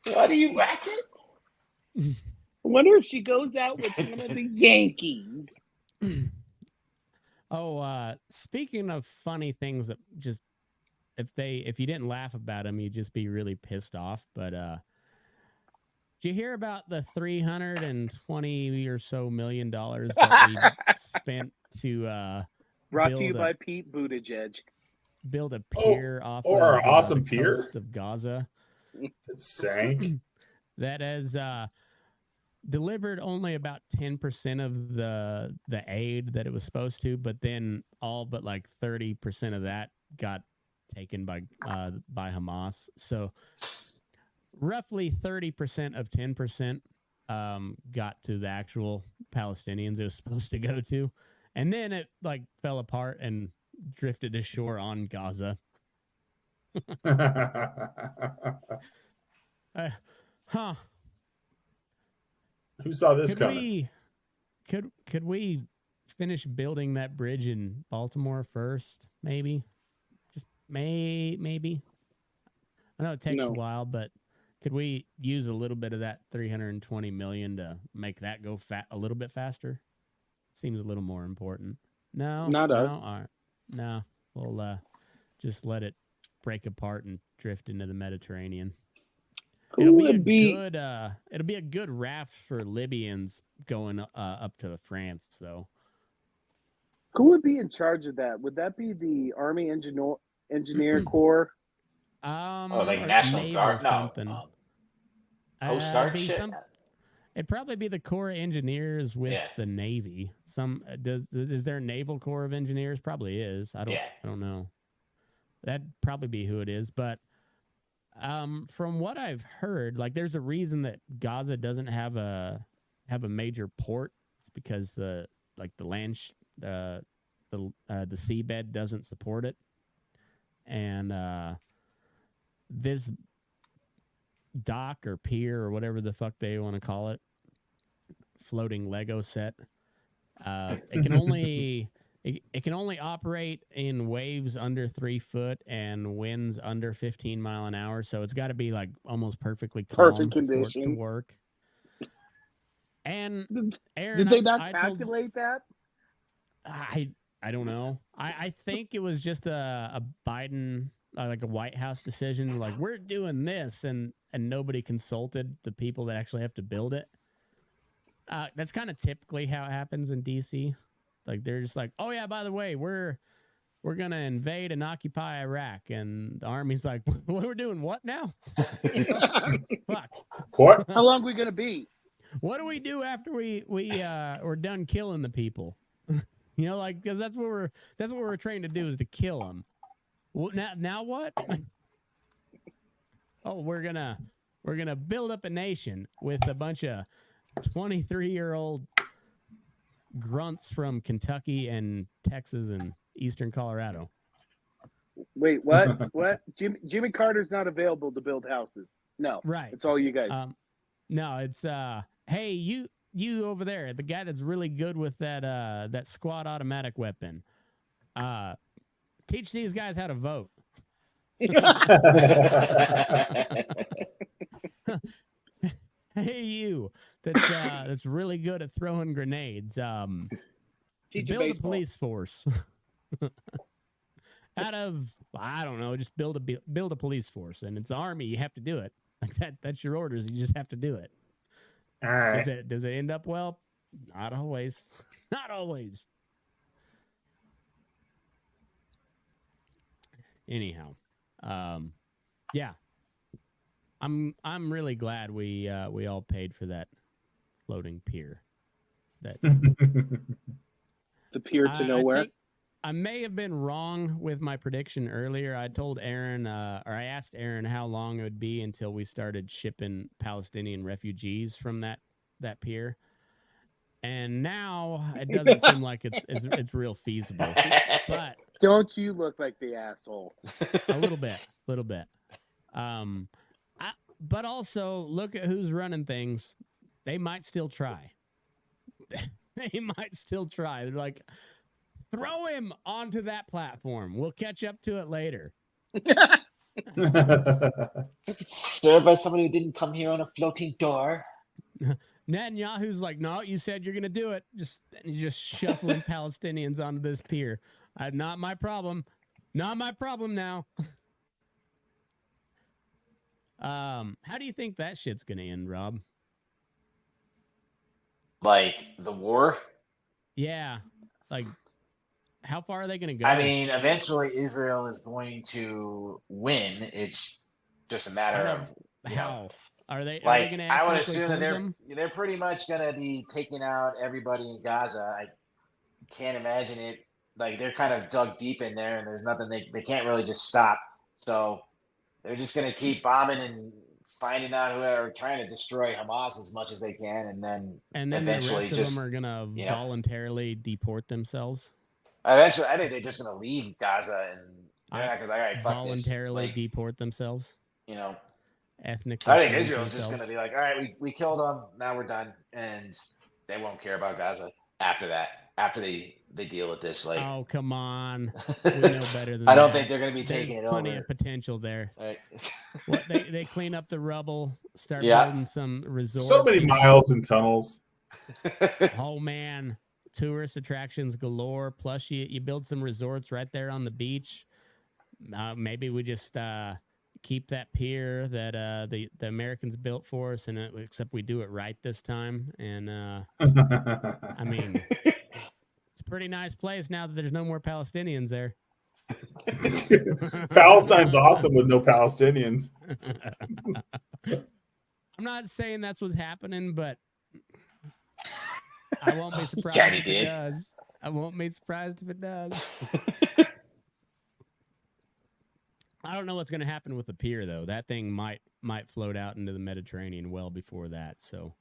Why do you whack it? I wonder if she goes out with one of the Yankees. Speaking of funny things that just if you didn't laugh about them, you'd just be really pissed off. But did you hear about the $320 or so million that we spent to brought to you by Pete Buttigieg, build a pier off of our awesome pier coast of Gaza that sank? That has delivered only about 10% of the aid that it was supposed to, but then all but like 30% of that got taken by Hamas. So roughly 30% of 10% got to the actual Palestinians it was supposed to go to, and then it like fell apart and drifted ashore on Gaza. Huh? Who saw this Could coming? could we finish building that bridge in Baltimore first? Maybe, just maybe. I know it takes a No. while, but could we use a little bit of that 320 million to make that go a little bit faster? Seems a little more important. No, Not us. All right. No, we'll just let it break apart and drift into the Mediterranean. It'll be a good raft for Libyans going up to France. So Who would be in charge of that? Would that be the Army Engineer Corps? like or National Navy Guard, no, something. Coast Guard Be shit. It'd probably be the Corps of Engineers with Yeah. the Navy. Is there a Naval Corps of Engineers? Probably is. I don't know. That'd probably be who it is. But from what I've heard, like there's a reason that Gaza doesn't have a major port. It's because the seabed doesn't support it, and this dock or pier or whatever the fuck they want to call it, floating Lego set, it can only operate in waves under 3 foot and winds under 15 mile an hour. So it's got to be like almost perfectly calm Perfect for it to condition. work. And Aaron, Did they not calculate that? I don't know. I think it was just a Biden, like a White House decision. Like, we're doing this, and nobody consulted the people that actually have to build it. That's kind of typically how it happens in DC. Like, they're just like, oh yeah, by the way, we're gonna invade and occupy Iraq, and the army's like, we're doing what now? Fuck. What? How long are we gonna be? What do we do after we're done killing the people? You know, like, because that's what we're trained to do, is to kill them. Well, now what? Oh, we're gonna build up a nation with a bunch of 23-year-old grunts from Kentucky and Texas and Eastern Colorado. Wait, what? What? Jimmy Carter's not available to build houses. No, Right. it's all you guys. No, it's hey, you over there, the guy that's really good with that squad automatic weapon. Teach these guys how to vote. Hey, you that's really good at throwing grenades. Teach 'em Build a baseball. police force. Out of, I don't know, just build a police force, and it's the army. You have to do it. Like that's your orders. You just have to do it. All right. Does it end up well? Not always. Not always. Anyhow, yeah, I'm really glad we all paid for that floating pier. That The pier to nowhere. I may have been wrong with my prediction earlier. I told Aaron, or I asked Aaron how long it would be until we started shipping Palestinian refugees from that pier, and now it doesn't seem like it's real feasible. But Don't you look like the asshole? a little bit. But also look at who's running things. They might still try. They might still try. They're like, throw him onto that platform. We'll catch up to it later. Served by somebody who didn't come here on a floating door. Netanyahu's like, no, you said you're going to do it. You're just shuffling Palestinians onto this pier. Not my problem. Not my problem now. How do you think that shit's going to end, Rob? Like the war? Yeah. Like, how far are they going to go? I mean, eventually Israel is going to win. It's just a matter of how. Are they like, gonna I would ethnically assume that cleanse them? they're pretty much going to be taking out everybody in Gaza. I can't imagine it. Like, they're kind of dug deep in there, and there's nothing they can't really just stop. So they're just going to keep bombing and finding out who are trying to destroy Hamas as much as they can, and then eventually the rest of them are gonna voluntarily deport themselves. Eventually, I think they're just going to leave Gaza and Yeah, because all right, fuck voluntarily this. Like, deport themselves. you know, Ethnically. I think Israel's just going to be like, all right, we killed them, now we're done, and they won't care about Gaza after that. After they deal with this, like, oh come on, we know better than I don't that. think they're going to be taking There's it plenty over. of potential there. Right. What, they clean up the rubble, start Yeah. building some resorts. So many miles and tunnels. Oh man, tourist attractions galore. Plus, you build some resorts right there on the beach. Maybe we just keep that pier that the Americans built for us, and except we do it right this time. And I mean, it's a pretty nice place now that there's no more Palestinians there. Palestine's awesome with no Palestinians. I'm not saying that's what's happening, but I won't be surprised if it does. I won't be surprised if it does. I don't know what's going to happen with the pier, though. That thing might float out into the Mediterranean well before that. So,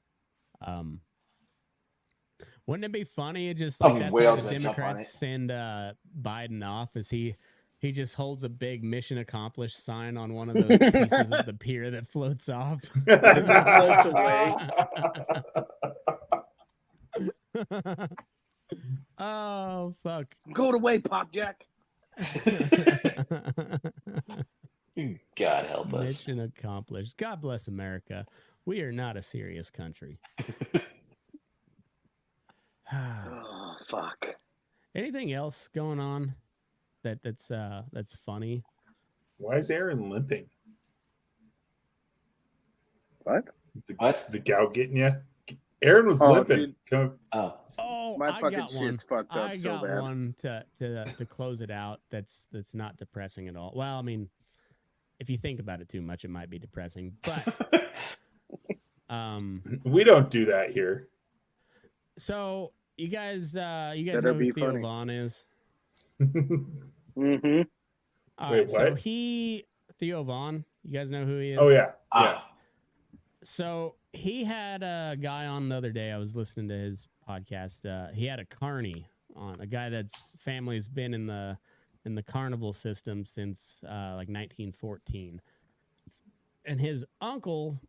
wouldn't it be funny? Just like that's how the Democrats send Biden off, is he just holds a big mission accomplished sign on one of those pieces of the pier that floats off. Floats away. Oh fuck! Go away, Pop Jack. God help us. Mission accomplished. God bless America. We are not a serious country. Oh fuck. Anything else going on that's funny? Why is Aaron limping? What? The gout getting you? Aaron was limping. Oh, my I fucking got shit's one. fucked up I so got bad. one to close it out. That's not depressing at all. Well, I mean, if you think about it too much, it might be depressing. But we don't do that here. So you guys know Better who be Theo funny. Vaughn is? Mm-hmm. All Wait, right, so what? Theo Vaughn. You guys know who he is? Oh yeah, yeah. So he had a guy on the other day. I was listening to his podcast. He had a carny on, a guy that's family's been in the carnival system since like 1914, and his uncle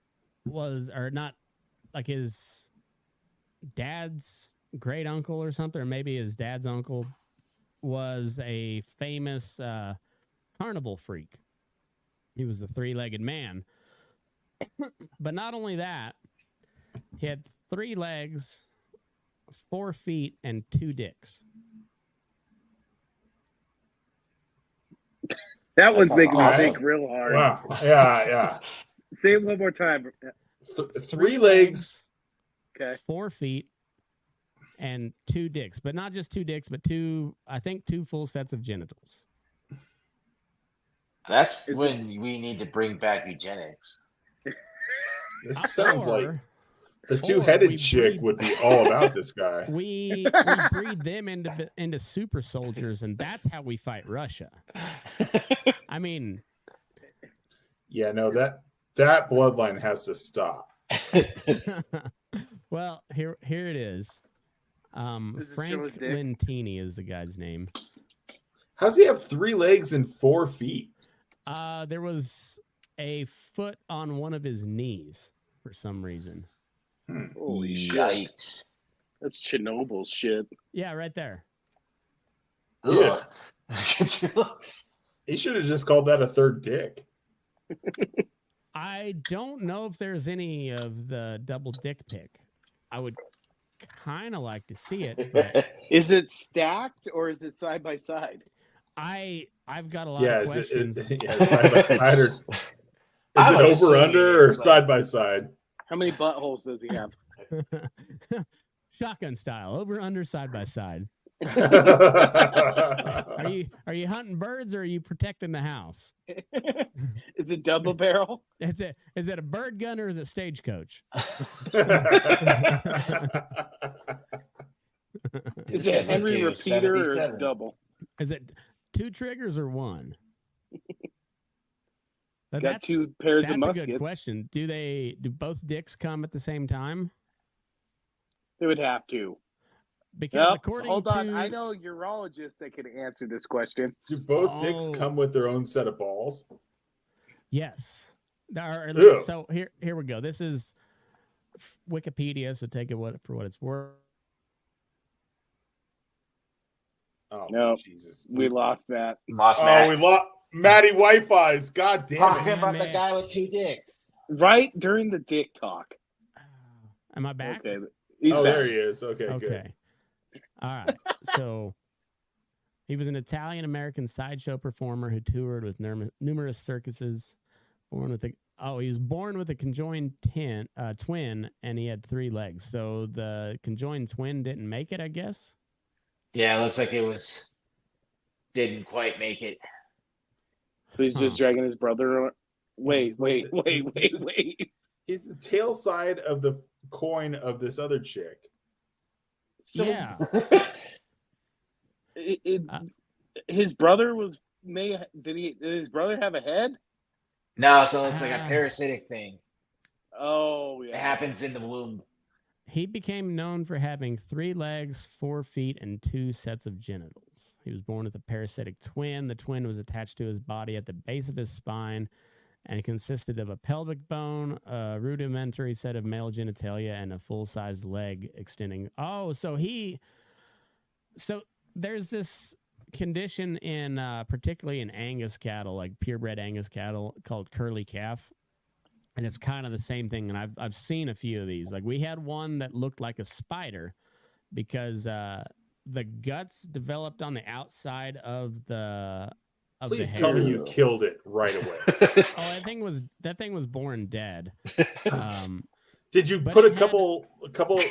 was, or not, like his dad's great uncle or something, or maybe his dad's uncle was a famous carnival freak. He was the three-legged man. But not only that, he had 3 legs, 4 feet, and 2 dicks. That was making me awesome. think real hard. Wow. Yeah. Say it one more time. 3 legs. Okay. 4 feet, and 2 dicks. But not just 2 dicks, but 2 full sets of genitals. That's when we need to bring back eugenics. This sounds like the we two-headed chick breed- would be all about this guy. We breed them into super soldiers, and that's how we fight Russia. I mean, Yeah, no, that bloodline has to stop. well, here it is. Does it show Frank his dick? Lentini is the guy's name. How's he have 3 legs and 4 feet? There was a foot on one of his knees for some reason. Holy shit. Yikes. That's Chernobyl shit. Yeah, right there. Yeah. Ugh. He should have just called that a third dick. I don't know if there's any of the double dick pic. I would kind of like to see it, but Is it stacked or is it side by side? I've got a lot Yeah, of is questions. it side by side, or is I it would over assume under or it's like- side by side? How many buttholes does he have? Shotgun style, over under side by side. Are Are you hunting birds or are you protecting the house? Is it double barrel? Is it a bird gun or is it stagecoach? Is it Henry Two, repeater or 77. double? Is it 2 triggers or 1? Got 2 pairs That's of a muskets. good question. Do both dicks come at the same time? They would have to. Because according hold on, to... I know a urologist that can answer this question. Do both dicks come with their own set of balls? Yes. Ew. So here we go. This is Wikipedia, so take it for what it's worth. Oh, No, Jesus. we lost that. Lost Oh, Matt. we lost Matty Wi-Fi's. God damn Talking it. about the guy with 2 dicks. Right during the dick talk. Am I back? Okay, he's Oh, back. there he is. Okay, good. Okay. All right. So he was an Italian-American sideshow performer who toured with numerous circuses. He was born with a conjoined twin, and he had 3 legs. So the conjoined twin didn't make it, I guess. Yeah, it looks like didn't quite make it. So he's just dragging his brother. Wait. He's the tail side of the coin of this other chick. So Yeah. His brother did his brother have a head? No, so it's like a parasitic thing. Oh, yeah. It happens in the womb. He became known for having 3 legs, 4 feet, and 2 sets of genitals. He was born with a parasitic twin. The twin was attached to his body at the base of his spine, and it consisted of a pelvic bone, a rudimentary set of male genitalia, and a full-size leg extending. Oh, so there's this condition in particularly in Angus cattle, like purebred Angus cattle, called curly calf. And it's kind of the same thing. And I've seen a few of these. Like we had one that looked like a spider because the guts developed on the outside of the Please head. tell me you killed it right away. Oh, that thing was born dead. Did you put a couple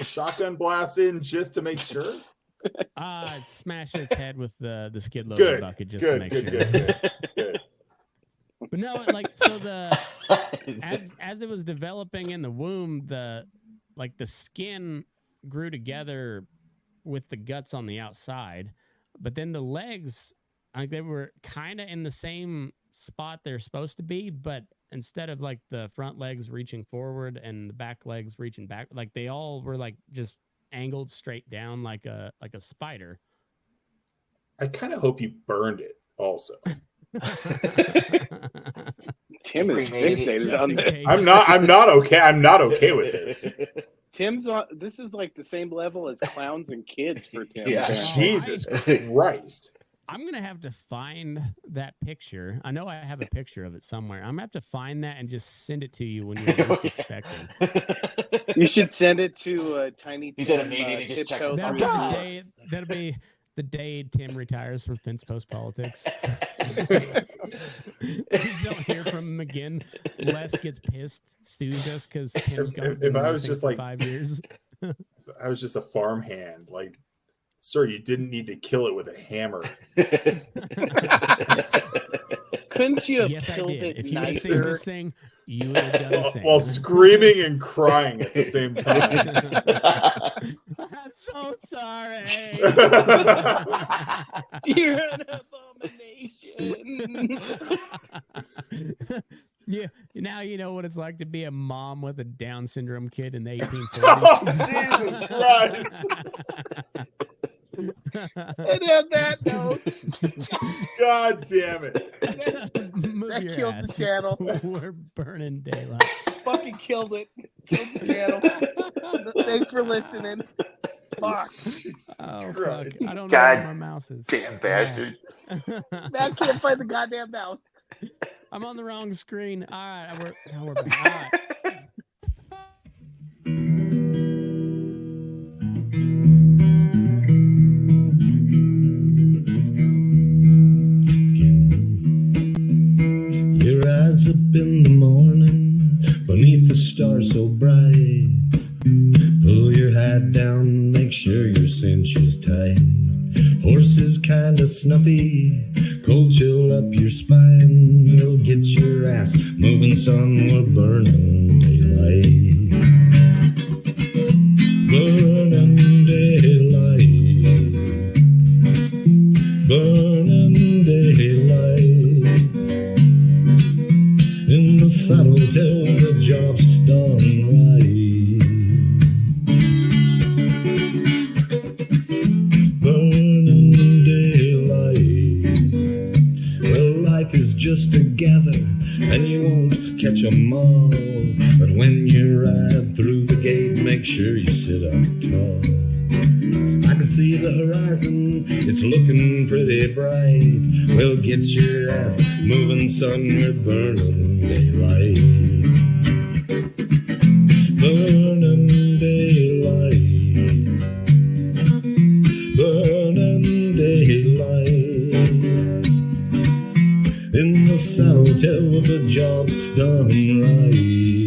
shotgun blasts in just to make sure? Smash its head with the skid loader bucket just to make sure. Good. But no, like so as it was developing in the womb, the skin grew together with the guts on the outside, but then the legs, like they were kind of in the same spot they're supposed to be, but instead of like the front legs reaching forward and the back legs reaching back, like they all were like just angled straight down like a spider. I kind of hope you burned it also. Tim is fixated on this. I'm not okay. I'm not okay with this. Tim's on. This is like the same level as clowns and kids for Tim. Yeah. Jesus Christ. I'm going to have to find that picture. I know I have a picture of it somewhere. I'm going to have to find that and just send it to you when you're least expecting. You should send it to Tiny Tim. He's at a meeting and just checks his That'll be the day Tim retires from Fence Post Politics. You don't hear from him again. Les gets pissed, sues us because Tim's gone. If I was just like 5 years, if I was just a farmhand, like, sir, you didn't need to kill it with a hammer. Couldn't you have yes, I killed did. it If you had seen nicer? this thing, you would have done the same. While screaming and crying at the same time. I'm so sorry. You're an abomination. Yeah, now you know what it's like to be a mom with a Down syndrome kid in the 1840s. Oh, Jesus Christ. And on that note, God damn it. Move your killed ass. the channel. We're burning daylight. Fucking killed it. Killed the channel. Thanks for listening. Fuck. Jesus Oh, Christ. fuck. I don't God know where my mouse is. Damn bastard. I can't find the goddamn mouse. I'm on the wrong screen. All right, we're back. All right. You rise up in the morning beneath the stars so bright. Pull your hat down, make sure your cinch is tight. Horse is kinda snuffy, cold chill up your spine. You'll get your ass moving, son, we're burning daylight. Burning daylight. Burning daylight. In the saddle till the job's done right. won't catch 'em all. But when you ride through the gate, make sure you sit up tall. I can see the horizon, it's looking pretty bright. Well, get your ass moving, son, we're burning daylight. Burning daylight. Burning daylight. In the south, till the job's done right.